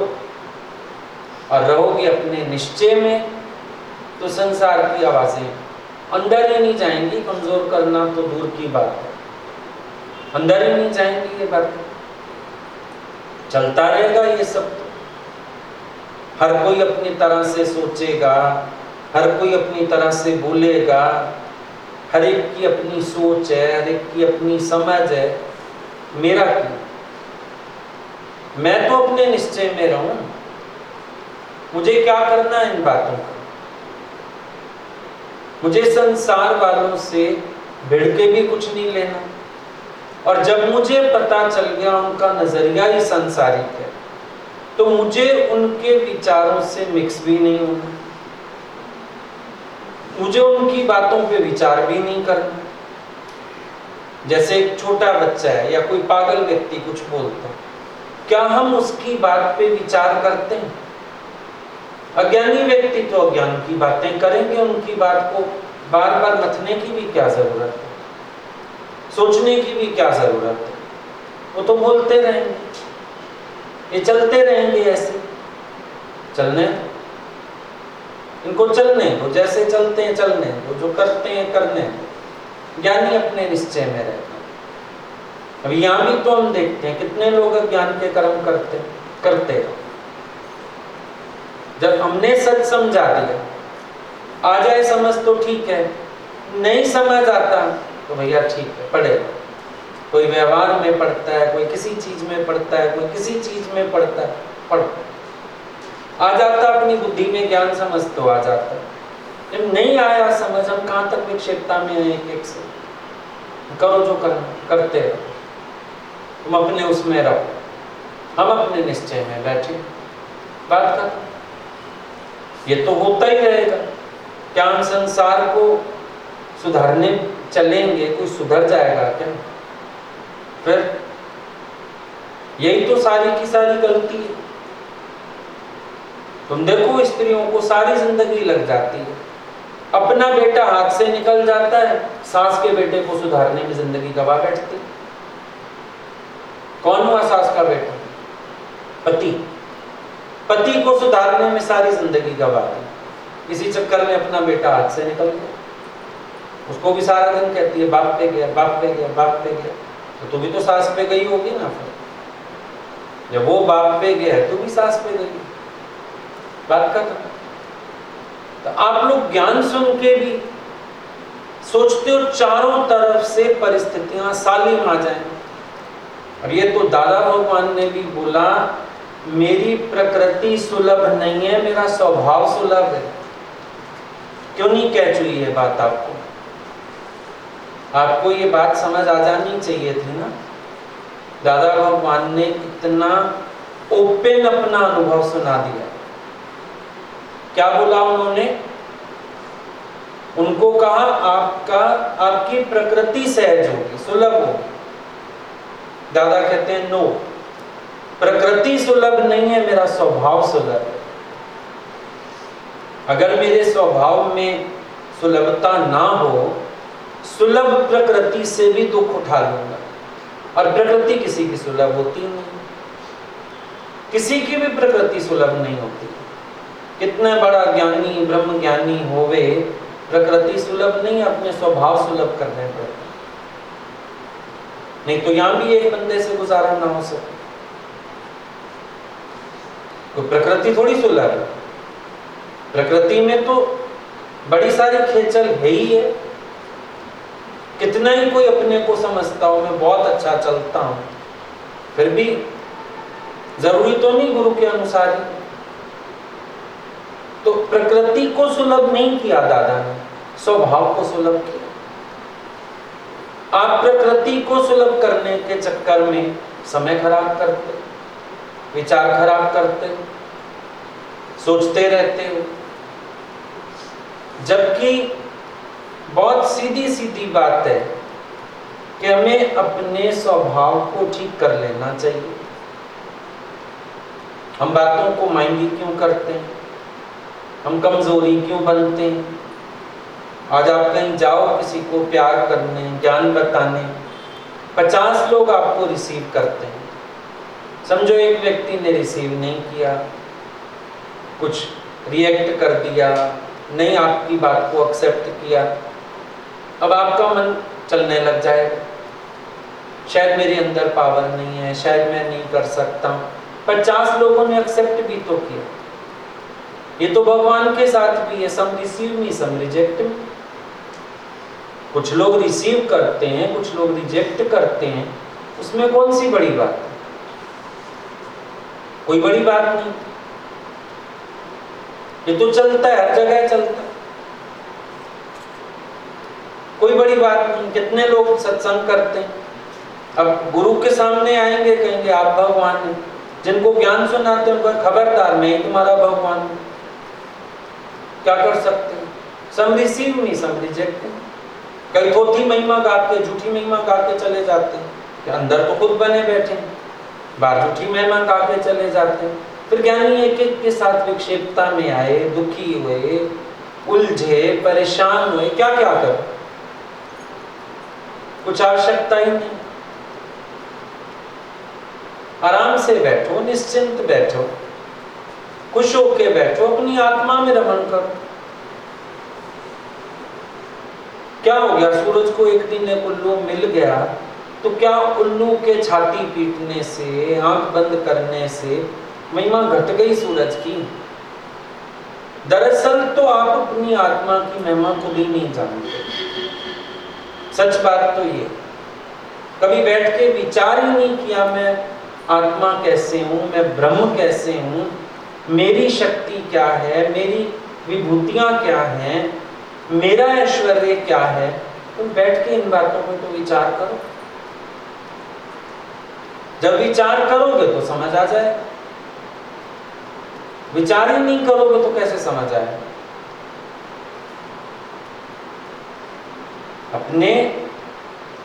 और रहोगे अपने निश्चय में तो संसार की आवाजें अंदर ही नहीं जाएंगी। कमजोर करना तो दूर की बात है, अंदर ही नहीं जाएंगी। ये बात चलता रहेगा ये सब, हर कोई अपनी तरह से सोचेगा, हर कोई अपनी तरह से बोलेगा, हर एक की अपनी सोच है, हर एक की अपनी समझ है। मेरा क्यों? मैं तो अपने निश्चय में रहूं, मुझे क्या करना है इन बातों का? मुझे संसार वालों से भिड़ के भी कुछ नहीं लेना, और जब मुझे पता चल गया उनका नजरिया ही सांसारिक है तो मुझे उनके विचारों से मिक्स भी नहीं होना, मुझे उनकी बातों पे विचार भी नहीं करना। जैसे एक छोटा बच्चा है या कोई पागल व्यक्ति कुछ बोलता है, क्या हम उसकी बात पे विचार करते हैं? अज्ञानी व्यक्ति तो अज्ञान की बातें करेंगे, उनकी बात को बार बार मथने की भी क्या जरूरत है, सोचने की भी क्या जरूरत है, वो तो बोलते रहेंगे, ये चलते रहेंगे, ऐसे चलने, इनको चलने दो, जैसे चलते हैं चलने दो, जो करते हैं करने दो। ज्ञानी अपने निश्चय में रहते हैं। अब यहाँ भी तो हम देखते हैं कितने लोग ज्ञान के कर्म करते हैं। जब हमने सच समझा दिया, आ जाए समझ तो ठीक है, नहीं समझ आता तो भैया ठीक है, पढ़े। कोई व्यवहार में पढ़ता है, कोई किसी चीज में पढ़ता है, कोई किसी चीज में पढ़ता है, पढ़ो, आ जाता अपनी बुद्धि में ज्ञान, समझ तो आ जाता। जब नहीं आया समझ, हम कहाँ तक विक्षेपता में हैं एक एक से। करो जो करना, करते रहो, तुम अपने उसमें रहो, हम अपने निश्चय में बैठे, बात कर। ये तो होता ही रहेगा। क्या हम संसार को सुधारने चलेंगे, कोई सुधर जाएगा क्या? फिर यही तो सारी की सारी गलती है। तुम देखो स्त्रियों को सारी जिंदगी लग जाती है, अपना बेटा हाथ से निकल जाता है, सास के बेटे को सुधारने में जिंदगी गवा बैठती। कौन हुआ सास का बेटा? पति। पति को सुधारने में सारी जिंदगी गवा दी, इसी चक्कर में अपना बेटा हाथ से निकल गया। उसको भी सारा दिन कहती है बाप पे गया, बाप पे गया, बाप पे गया। तो तू भी तो सास पे गई होगी ना। फिर जब वो बाप पे गया तू भी सास पे गई, बात का तो आप लोग ज्ञान सुन के भी सोचते हो चारों तरफ से परिस्थितियां सालिम आ जाएं। और ये तो दादा भगवान ने भी बोला, मेरी प्रकृति सुलभ नहीं है, मेरा स्वभाव सुलभ है। क्यों नहीं कह चुकी ये बात आपको? आपको ये बात समझ आ जानी चाहिए थी ना। दादा भगवान ने इतना ओपन अपना अनुभव सुना दिया। क्या बोला उन्होंने? उनको कहा आपकी प्रकृति सहज होगी, सुलभ होगी। दादा कहते हैं नो, प्रकृति सुलभ नहीं है, मेरा स्वभाव सुलभ है। अगर मेरे स्वभाव में सुलभता ना हो, सुलभ प्रकृति से भी दुख उठा लूंगा। और प्रकृति किसी की सुलभ होती नहीं, किसी की भी प्रकृति सुलभ नहीं होती। कितना बड़ा ज्ञानी ब्रह्म ज्ञानी होवे, प्रकृति सुलभ नहीं, अपने स्वभाव सुलभ करने पड़ते। नहीं तो यहां भी एक बंदे से गुजारा ना हो सके। तो प्रकृति थोड़ी सुलभ है, प्रकृति में तो बड़ी सारी खेचल है ही है। कितना ही कोई अपने को समझता हो मैं बहुत अच्छा चलता हूं, फिर भी जरूरी तो नहीं गुरु के अनुसार ही। तो प्रकृति को सुलभ नहीं किया दादा ने, स्वभाव को सुलभ किया। आप प्रकृति को सुलभ करने के चक्कर में समय खराब करते, विचार खराब करते, सोचते रहते हो। जबकि बहुत सीधी सीधी बात है कि हमें अपने स्वभाव को ठीक कर लेना चाहिए। हम बातों को माइंडी क्यों करते हैं, हम कमजोरी क्यों बनते हैं? आज आप कहीं जाओ किसी को प्यार करने, ज्ञान बताने, 50 लोग आपको रिसीव करते हैं। समझो एक व्यक्ति ने रिसीव नहीं किया, कुछ रिएक्ट कर दिया, नहीं आपकी बात को एक्सेप्ट किया, अब आपका मन चलने लग जाएगा, शायद मेरे अंदर पावर नहीं है, शायद मैं नहीं कर सकता। 50 लोगों ने एक्सेप्ट भी तो किया। ये तो भगवान के साथ भी है, सम रिसीव मी सम रिजेक्ट मी। कुछ लोग रिसीव करते हैं, कुछ लोग रिजेक्ट करते हैं, उसमें कौन सी बड़ी बात है? कोई बड़ी बात नहीं, ये तो चलता है, हर जगह चलता है, कोई बड़ी बात नहीं। कितने लोग सत्संग करते हैं, अब गुरु के सामने आएंगे, कहेंगे आप भगवान हैं, जिनको ज्ञान सुनाते हैं उनको खबरदार मैं ही तुम्हारा भगवान हूं। क्या कर सकते हैं? सम रिसीव मी सम रिजेक्ट। कई थोथी महिमा गा के, झूठी महिमा गा के चले जाते हैं, कि अंदर तो खुद बने बैठे हैं, बाहर झूठी महिमा गा के चले जाते हैं। फिर ज्ञानी एक एक के साथ विक्षेपता में आए, दुखी हुए, उलझे, परेशान हुए, क्या क्या कर, कुछ आवश्यकता ही नहीं। आराम से बैठो, निश्चिंत बैठो, खुश होके बैठो, अपनी आत्मा में रमण करो। क्या हो गया? सूरज को एक दिन एक उल्लू मिल गया, तो क्या उल्लू के छाती पीटने से, आंख बंद करने से महिमा घट गई सूरज की? दरअसल तो आप अपनी आत्मा की महिमा खुद ही नहीं जानते। सच बात तो ये, कभी बैठ के विचार ही नहीं किया मैं आत्मा कैसे हूं, मैं ब्रह्म कैसे हूं, मेरी शक्ति क्या है, मेरी विभूतियां क्या हैं, मेरा ऐश्वर्य क्या है। तुम बैठ के इन बातों पर तो विचार करो। जब विचार करोगे तो समझ आ जाए, विचार ही नहीं करोगे तो कैसे समझ आए? अपने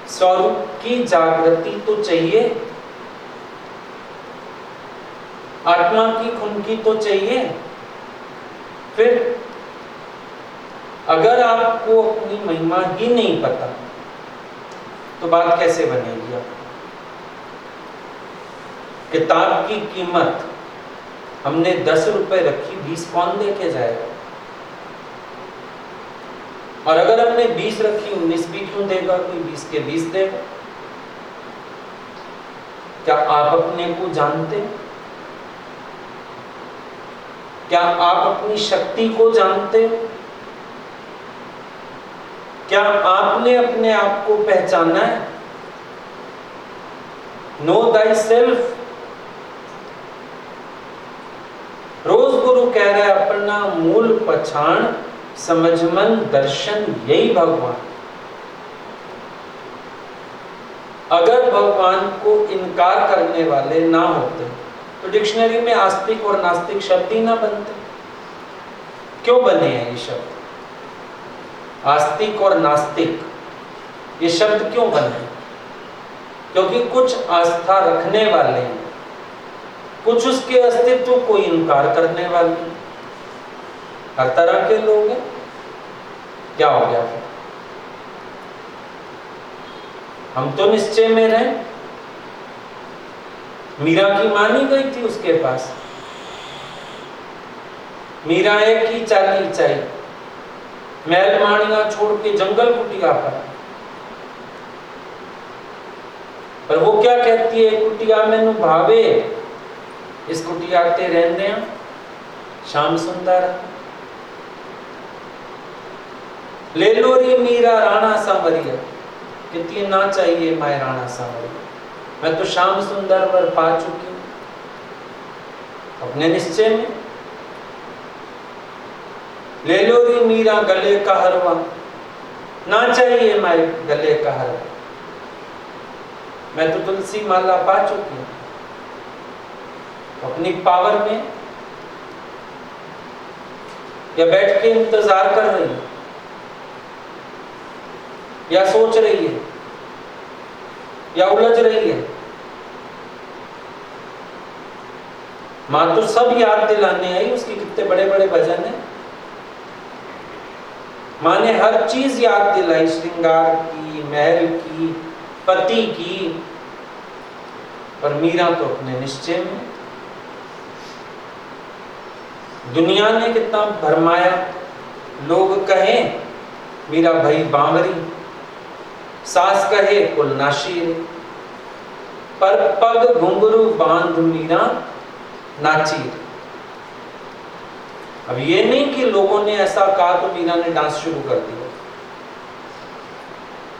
स्वरूप की जागृति तो चाहिए, आत्मा की खुनकी तो चाहिए। फिर अगर आपको अपनी महिमा ही नहीं पता तो बात कैसे बनेगी? आप किताब की कीमत हमने 10 रुपए रखी, 20 कौन देके जाएगा? और अगर हमने 20 रखी, 19 भी क्यों देगा? कोई 20 के 20 देगा। क्या आप अपने को जानते? क्या आप अपनी शक्ति को जानते? क्या आपने अपने आप को पहचाना है? No thy self. रोज गुरु कह रहा है अपना मूल पहचान, समझ मन दर्शन, यही भगवान। अगर भगवान को इनकार करने वाले ना होते तो डिक्शनरी में आस्तिक और नास्तिक शब्द ही ना बनते। क्यों बने हैं ये शब्द? आस्तिक और नास्तिक ये शब्द क्यों बने? क्योंकि कुछ आस्था रखने वाले हैं, कुछ उसके अस्तित्व को इनकार करने वाले हैं। हर तरह के लोग हैं। क्या हो गया फिर? हम तो निश्चय में रहे। मीरा की मानी गई थी उसके पास। मीरा एक ही चाली चाहिए, महल माणिया छोड़ के जंगल कुटिया पर वो क्या कहती है? कुटिया मैनू भावे, इस कुटिया ते रहने श्याम सुंदर। ले लो री मीरा राणा सांवरिया, कहती है ना चाहिए माए राणा सांवरिया, मैं तो श्याम सुंदर पर पा चुकी हूं अपने निश्चय में। ले लो री मीरा गले का हरवा, ना चाहिए माए गले का हरवा, मैं तो तुलसी माला पा चुकी हूं अपनी पावर में। या बैठ के इंतजार कर रही है, या सोच रही है, या उलझ रही है। मां तो सब याद दिलाने आई, उसकी कितने बड़े बड़े भजन है। मां ने हर चीज याद दिलाई, श्रृंगार की, महल की, पति की। पर मीरा तो अपने निश्चय में। दुनिया ने कितना भरमाया, लोग कहें मीरा भाई बावरी, सास कहे कुल नाशीर, पर पग घुंघरू बांध मीरा नाचीर। अब ये नहीं कि लोगों ने ऐसा कहा तो मीरा ने डांस शुरू कर दिया।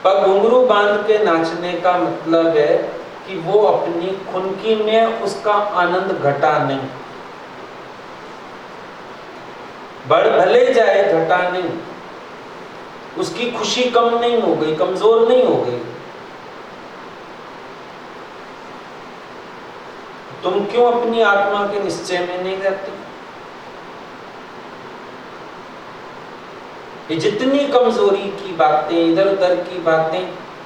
पग घुंघरू बांध के नाचने का मतलब है कि वो अपनी खुनकी में उसका आनंद घटा नहीं, बढ़ भले जाए घटा नहीं, उसकी खुशी कम नहीं हो गई, कमजोर नहीं हो गई। तुम क्यों अपनी आत्मा के निश्चय में नहीं रहते? ये जितनी कमजोरी की बातें, इधर उधर की बातें,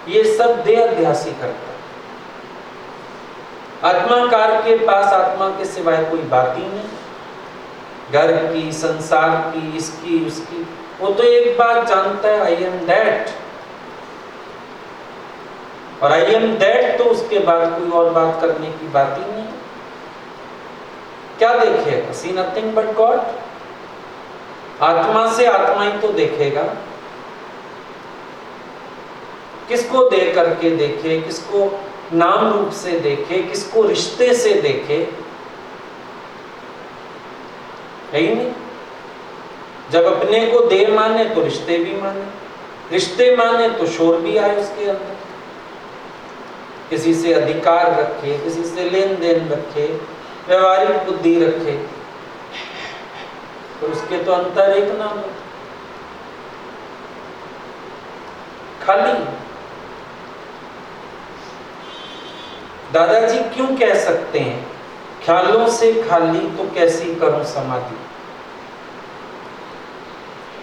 ये सब देहाध्यासी करता है। आत्माकार के पास आत्मा के सिवाय कोई बात ही नहीं, घर की, संसार की, इसकी उसकी। वो तो एक बात जानता है, आई एम दैट। और आई एम दैट तो उसके बाद कोई और बात करने की बात ही नहीं। क्या देखेगा? सी नथिंग बट गॉड। आत्मा से आत्मा ही तो देखेगा। किसको दे करके देखे, किसको नाम रूप से देखे, किसको रिश्ते से देखे? है ही नहीं। जब अपने को देह माने तो रिश्ते भी माने, रिश्ते माने तो शोर भी आए उसके अंदर। किसी से अधिकार रखे, किसी से लेन देन रखे, व्यवहारिक बुद्धि रखे, तो उसके तो अंतर एक नाम है, खाली। दादाजी क्यों कह सकते हैं, ख्यालों से खाली तो कैसी करूं समाधि?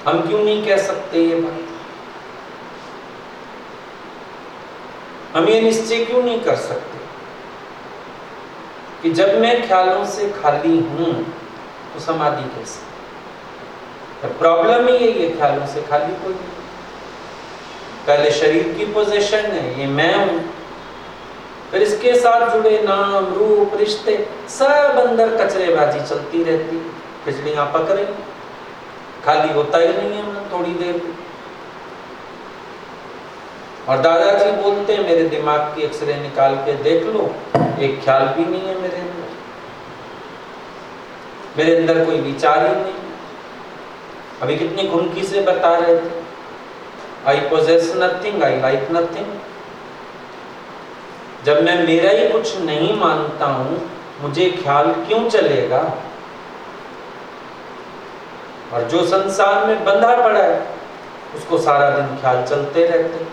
हम क्यों नहीं कह सकते ये बात? हम ये निश्चय क्यों नहीं कर सकते कि जब मैं ख्यालों से खाली हूं तो समाधि कैसे? प्रॉब्लम ही है, ये ख्यालों से खाली कोई नहीं। पहले शरीर की पोजीशन है, ये मैं हूं, फिर इसके साथ जुड़े नाम रूप रिश्ते सब अंदर कचरेबाजी चलती रहती है, खिचड़ियां पक रही, खाली होता ही नहीं है मन थोड़ी देर भी। और दादाजी बोलते हैं मेरे दिमाग की एक्सरे निकाल के देख लो, एक ख्याल भी नहीं है मेरे अंदर, मेरे अंदर कोई विचार ही नहीं। अभी कितनी खुनकी से बता रहे थे, आई poses nothing, I like nothing. जब मैं मेरा ही कुछ नहीं मानता हूं, मुझे ख्याल क्यों चलेगा? और जो संसार में बंधा पड़ा है उसको सारा दिन ख्याल चलते रहते,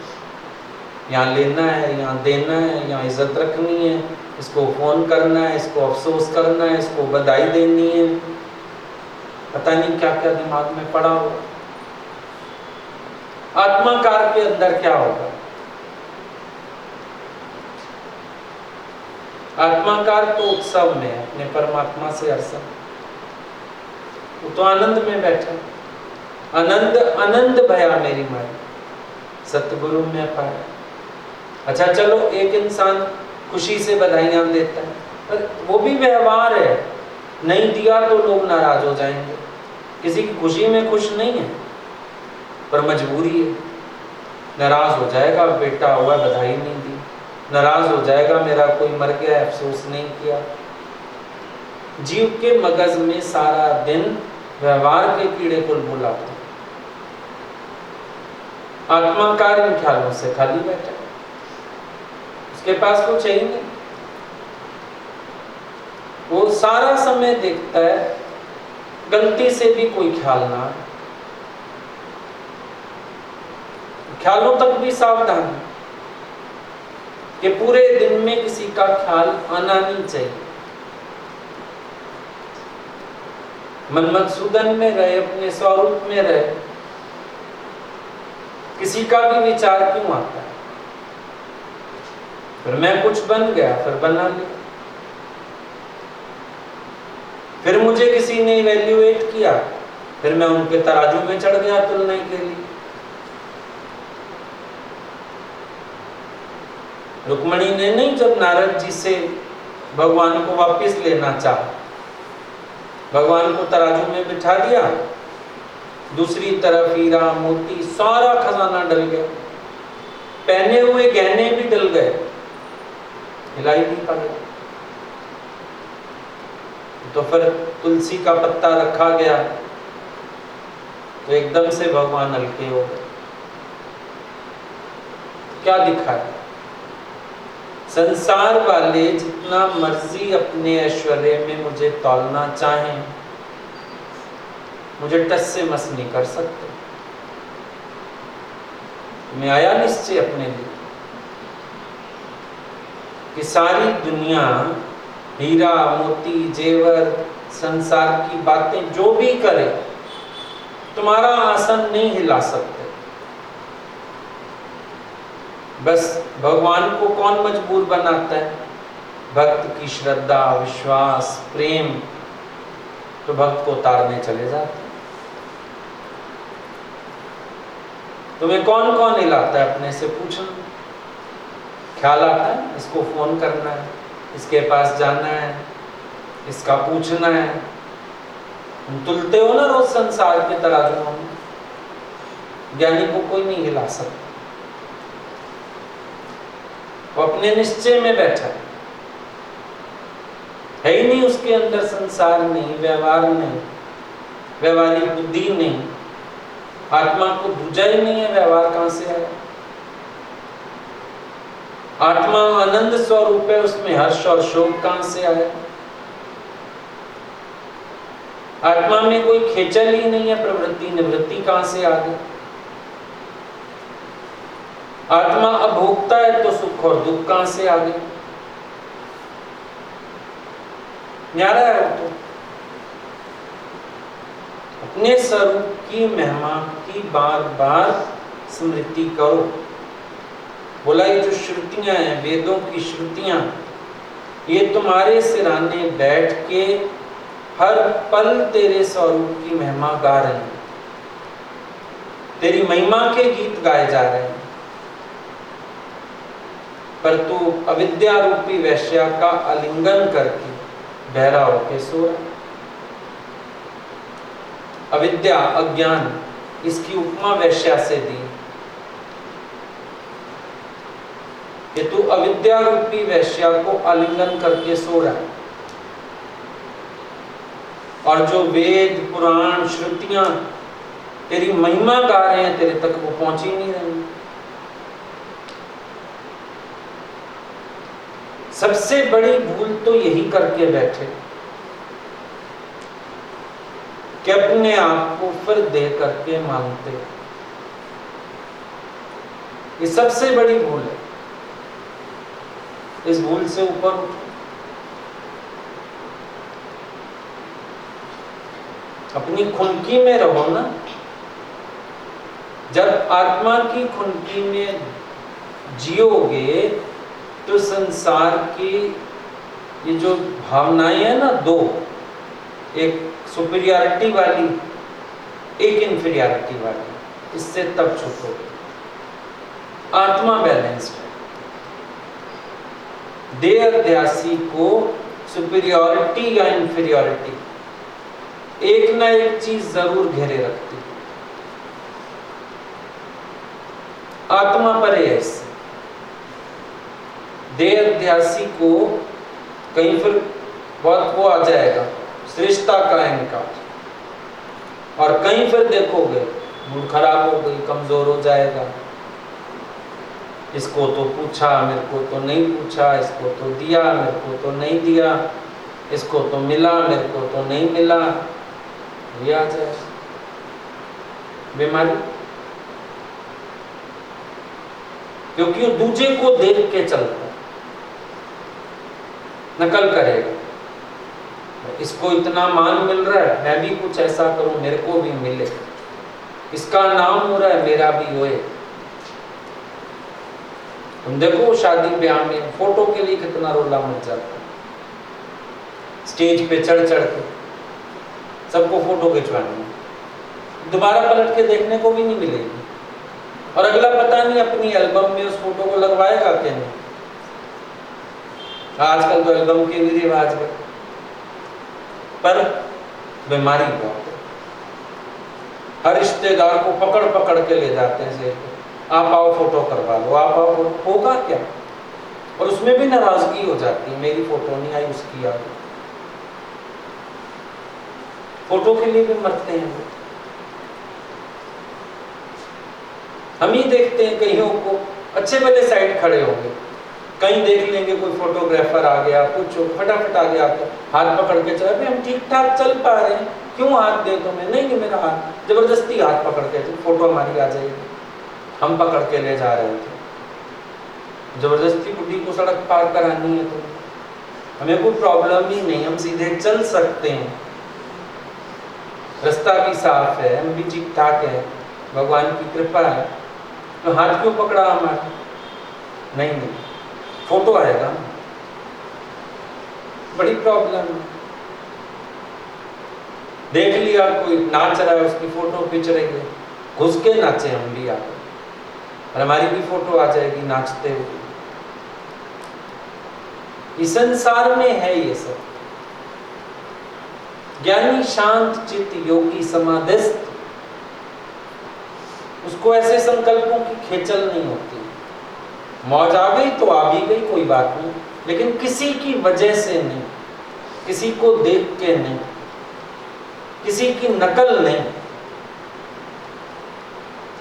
यहाँ लेना है, यहाँ देना है, यहाँ इज्जत रखनी है, इसको फोन करना है, इसको अफसोस करना है, इसको बधाई देनी है, पता नहीं क्या क्या दिमाग में पड़ा हो। आत्माकार के अंदर क्या होगा? आत्माकार तो उत्सव में है, अपने परमात्मा से हर समय, वो तो आनंद में बैठा, आनंद आनंद भया मेरी माई सतगुरु में पाया। अच्छा चलो, एक इंसान खुशी से बधाइयां देता है, पर वो भी व्यवहार है, नहीं दिया तो लोग नाराज हो जाएंगे। किसी की खुशी में खुश नहीं है, पर मजबूरी है, नाराज हो जाएगा, बेटा हुआ बधाई नहीं दी, नाराज हो जाएगा, मेरा कोई मर गया अफसोस नहीं किया। जीव के मगज में सारा दिन व्यवहार के कीड़े कुल बुलाते, आत्माकार इन ख्यालों से खाली बैठा, उसके पास कुछ है ही नहीं। वो सारा समय देखता है गलती से भी कोई ख्याल ना आए, ख्यालों तक भी सावधान है कि पूरे दिन में किसी का ख्याल आना नहीं चाहिए। मनमत्सूदन में रहे, अपने स्वरूप में रहे, किसी का भी विचार क्यों आता है? फिर मैं कुछ बन गया, फिर बना लिया, फिर मुझे किसी ने इवैल्यूएट किया, फिर मैं उनके तराजू में चढ़ गया तुलने के लिए। रुक्मणी ने नहीं, जब नारद जी से भगवान को वापस लेना चाहा, भगवान को तराजू में बिठा दिया, दूसरी तरफ हीरा मोती सारा खजाना डल गया, पहने हुए गहने भी डल गए, हिलाई नहीं पा गया। तो फिर तुलसी का पत्ता रखा गया, तो एकदम से भगवान हल्के हो गए। क्या दिखा है? संसार वाले जितना मर्जी अपने ऐश्वर्य में मुझे तौलना चाहें, मुझे टस से मस नहीं कर सकते। मैं आया निश्चय अपने लिए कि सारी दुनिया हीरा मोती जेवर संसार की बातें जो भी करे, तुम्हारा आसन नहीं हिला सकते। बस भगवान को कौन मजबूर बनाता है? भक्त की श्रद्धा, विश्वास, प्रेम, तो भक्त को उतारने चले जाते। तुम्हें कौन कौन हिलाता है? अपने से पूछना। ख्याल आता है, इसको फोन करना है, इसके पास जाना है, इसका पूछना है। तुम तुलते हो ना रोज संसार के तराजुओं में, ज्ञानी को कोई नहीं हिला सकता। वो अपने निश्चय में बैठा है ही नहीं, उसके अंदर संसार नहीं, व्यवहार नहीं, व्यवहारिक बुद्धि नहीं, आत्मा को बुझा ही नहीं है, व्यवहार कहां से आया? आत्मा आनंद स्वरूप है, उसमें हर्ष और शोक कहां से आया? आत्मा में कोई खेचल ही नहीं है, प्रवृत्ति निवृत्ति कहां से आ गई? आत्मा अभोक्ता है, तो सुख और दुख कहां से आ गए? न्यारा है वो तो। अपने स्वरूप की महिमा की बार बार स्मृति करो, बोला ये जो श्रुतियां हैं, वेदों की श्रुतियां, ये तुम्हारे सिराने बैठ के हर पल तेरे स्वरूप की महिमा गा रहे हैं, तेरी महिमा के गीत गाए जा रहे हैं। पर तू अविद्या रूपी वैश्या का आलिंगन करके बहरा होके सो रहा। अविद्या, अज्ञान, इसकी उपमा वैश्या से दी कि तू अविद्या रूपी वैश्या को आलिंगन करके सो रहा है, और जो वेद, पुराण, श्रुतियां तेरी महिमा गा रहे हैं, तेरे तक वो पहुंच ही नहीं रही। सबसे बड़ी भूल तो यही करके बैठे कि अपने आप को फिर दे करके मानते। ये सबसे बड़ी भूल है। इस भूल से ऊपर उठो। अपनी खुनकी में रहो ना। जब आत्मा की खुनकी में जियोगे तो संसार की ये जो भावनाएं है ना, दो, एक सुपीरियरिटी वाली, एक इंफीरियरिटी वाली, इससे तब छूटोगे। आत्मा बैलेंस्ड है। देह अध्यासी को सुपीरियरिटी या इंफीरियरिटी एक ना एक चीज जरूर घेरे रखती है। आत्मा परे है इससे। देह अध्यासी को कहीं फिर बहुत वो आ जाएगा, श्रेष्ठता का अहंकार, और कहीं फिर देखोगे मूड खराब हो गई, कमजोर हो जाएगा। इसको तो पूछा, मेरे को तो नहीं पूछा, इसको तो दिया, मेरे को तो नहीं दिया, इसको तो मिला, मेरे को तो नहीं मिला, ये आ जाए बीमारी। क्योंकि वो दूसरे को देख के चलता है, नकल करेगा। इसको इतना मान मिल रहा है, मैं भी कुछ ऐसा करूं, मेरे को भी मिले। इसका नाम हो रहा है, मेरा भी होए। तुम देखो शादी ब्याह में फोटो के लिए कितना रोला मच जाता है। स्टेज पे चढ़ चढ़ के सबको फोटो खिंचवानी, दोबारा पलट के देखने को भी नहीं मिलेगी, और अगला पता नहीं अपनी एल्बम में उस फोटो को लगवाएगा कि नहीं। आजकल तो एल्बम के भी रिवाज है, पर बीमारी बहुत है। हर रिश्तेदार को पकड़ पकड़ के ले जाते हैं सेठ को, आप आओ फोटो करवा लो, आप आओ फोटो। होगा क्या? और उसमें भी नाराजगी हो जाती है, मेरी फोटो नहीं आई, उसकी आ गई। फोटो के लिए भी मरते हैं वो। हम ही देखते हैं कईयों को अच्छे भले साइड खड़े होंगे, कहीं देख लेंगे कोई फोटोग्राफर आ गया, कुछ फटाफट आ गया, तो हाथ पकड़ के चले, हम ठीक ठाक चल पा रहे हैं, क्यों हाथ दे दो? मैं नहीं, मेरा हाथ, जबरदस्ती हाथ पकड़ के, फोटो हमारी आ जाएगी। हम पकड़ के ले जा रहे थे, जबरदस्ती बुढ़ी को सड़क पार करानी है तो हमें कोई प्रॉब्लम ही नहीं, हम सीधे चल सकते हैं, रास्ता भी साफ है, हम भी ठीक ठाक है, भगवान की कृपा है, तो हाथ क्यों पकड़ा हमारा? नहीं, फोटो आएगा, बड़ी प्रॉब्लम है। देख लिया कोई नाच रहा है, उसकी फोटो खींच रही है, घुस के नाचे हम भी आगे, और हमारी भी फोटो आ जाएगी नाचते हुए। इस संसार में है ये सब। ज्ञानी शांत चित्त योगी समाधिस्थ, उसको ऐसे संकल्पों की खेचल नहीं होती। मौज आ गई तो आ भी गई, कोई बात नहीं, लेकिन किसी की वजह से नहीं, किसी को देख के नहीं, किसी की नकल नहीं,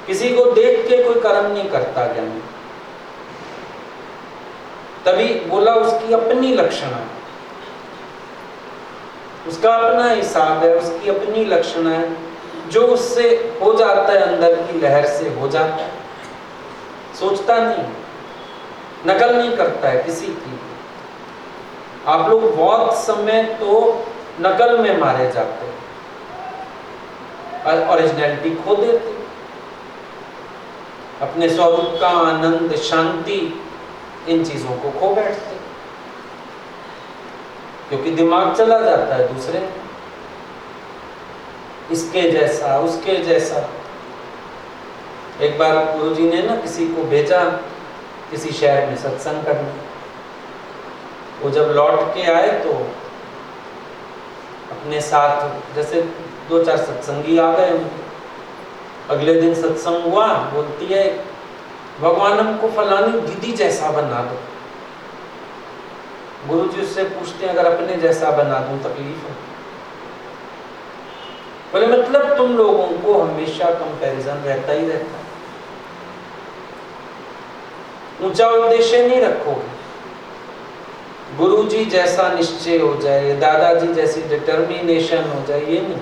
किसी को देख के कोई कर्म नहीं करता ज्ञानी। तभी बोला उसकी अपनी लक्षणा, उसका अपना हिसाब है, उसकी अपनी लक्षणा है, जो उससे हो जाता है, अंदर की लहर से हो जाता है, सोचता नहीं, नकल नहीं करता है किसी की। आप लोग बहुत समय तो नकल में मारे जाते हैं और ओरिजिनलिटी खो देते। अपने स्वरूप का आनंद, शांति, इन चीजों को खो बैठते, क्योंकि दिमाग चला जाता है दूसरे, इसके जैसा, उसके जैसा। एक बार गुरुजी ने ना किसी को भेजा किसी शहर में सत्संग करने। वो जब लौट के आए तो अपने साथ जैसे 2-4 सत्संगी आ गए उनके। अगले दिन सत्संग हुआ, बोलती है भगवान हमको फलानी दीदी जैसा बना दो। गुरुजी उससे पूछते हैं अगर अपने जैसा बना दूं तकलीफ है? बोले मतलब तुम लोगों को हमेशा कंपैरिजन रहता ही रहता है, ऊंचा उद्देश्य नहीं रखोगे। गुरुजी जैसा निश्चय हो जाए, दादाजी जैसी डिटर्मिनेशन हो जाए, ये नहीं,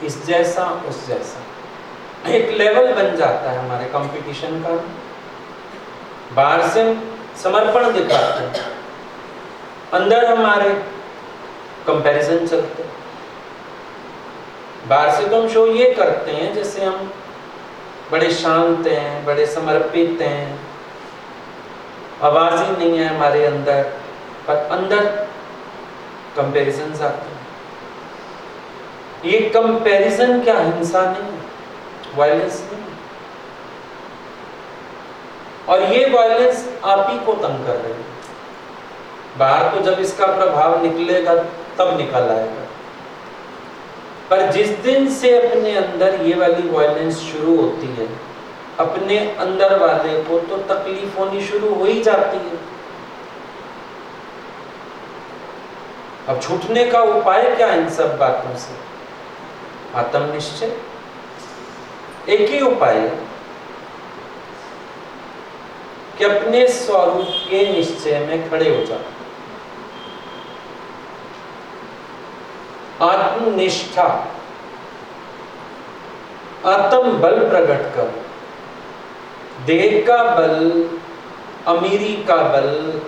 इस जैसा उस जैसा एक लेवल बन जाता है हमारे कंपटीशन का। बाहर से समर्पण दिखाते हैं, अंदर हमारे कंपैरिजन चलते हैं। बाहर से तो हम शो ये करते हैं जैसे हम बड़े शांत हैं, बड़े समर्पित हैं, आवाज ही नहीं है हमारे अंदर, पर अंदर कंपैरिजन आते हैं। ये कंपैरिजन क्या हिंसा नहीं, वायलेंस नहीं, और ये वायलेंस आप ही को तंग कर रहे हैं। बाहर तो जब इसका प्रभाव निकलेगा तब निकल आएगा, पर जिस दिन से अपने अंदर ये वाली वायलेंस शुरू होती है, अपने अंदर वाले को तो तकलीफ होनी शुरू हो ही जाती है। अब छूटने का उपाय क्या इन सब बातों से? आत्मनिश्चय। एक ही उपाय है कि अपने स्वरूप के निश्चय में खड़े हो जाओ। आत्मनिष्ठा, आत्म बल प्रकट करो। देह का बल, अमीरी का बल,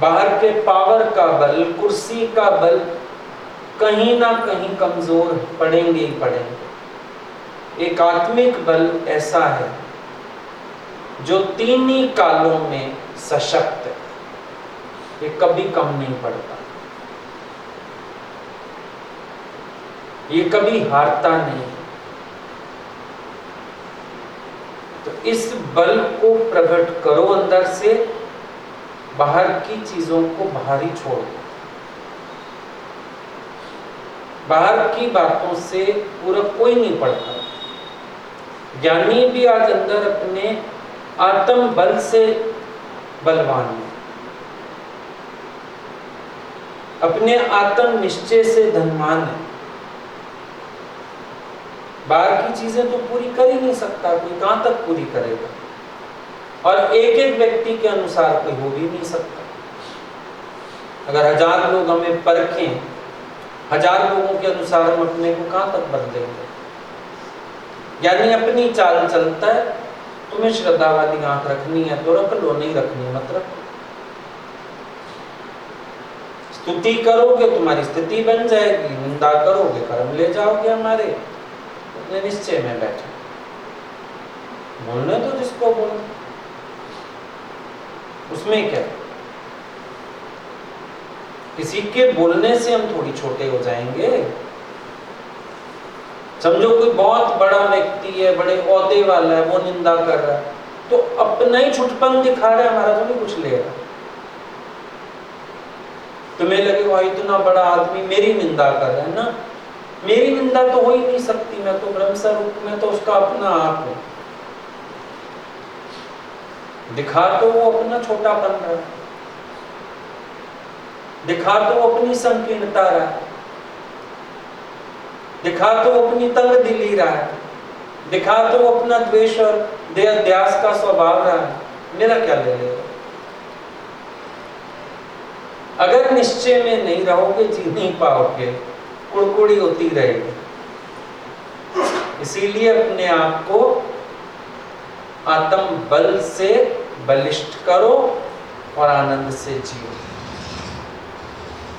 बाहर के पावर का बल, कुर्सी का बल कहीं ना कहीं कमजोर पड़ेंगे ही पड़ेंगे। एक आत्मिक बल ऐसा है जो तीन ही कालों में सशक्त है, ये कभी कम नहीं पड़ता, ये कभी हारता नहीं। तो इस बल को प्रकट करो अंदर से, बाहर की चीजों को बाहर ही छोड़ दो। बाहर की बातों से पूरा कोई नहीं पड़ता। ज्ञानी भी आज अंदर अपने आत्म बल से बलवान है, अपने आत्म निश्चय से धनवान है। बाहर की चीजें तो पूरी कर ही नहीं सकता कोई, कहां तक पूरी करेगा? और एक एक व्यक्ति के अनुसार कोई हो भी नहीं सकता। अगर 1000 लोग हमें परखें, 1000 लोगों के अनुसार हम अपने को कहां तक बदलेंगे? यानी अपनी चाल चलता है। तुम्हें श्रद्धा वाली आंख रखनी है तो रख लो, नहीं रखनी मत रखो। स्तुति करोगे तुम्हारी स्थिति बन जाएगी, निंदा करोगे कर्म ले जाओगे हमारे। अपने निश्चय में बैठे, बोलने तो जिसको बोलना, उसमें क्या? किसी के बोलने से हम थोड़ी छोटे हो जाएंगे। समझो कोई बहुत बड़ा व्यक्ति है, बड़े ओहदे वाला है, वो निंदा कर रहा है, तो अपना ही छुटपन दिखा रहा है, हमारा तो नहीं कुछ ले रहा। तुम्हें लगेगा इतना बड़ा आदमी मेरी निंदा कर रहा है ना, मेरी निंदा तो हो ही नहीं सकती, मैं तो ब्रह्म स्वरूप में तो उसका अपना आप हूं। दिखा तो वो अपना छोटापन रहा है, दिखा तो वो अपनी संकीर्णता रहा है, दिखा तो वो अपनी तंग दिली रहा है, दिखा तो वो अपना द्वेष और देहाध्यास का स्वभाव रहा है। मेरा क्या ले लेगा? अगर निश्चय में नहीं रहोगे जी नहीं पाओगे, कुड़कुड़ी होती रहेगी। इसीलिए अपने आप को आत्म बल से बलिष्ठ करो और आनंद से जियो।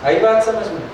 आई बात समझ में?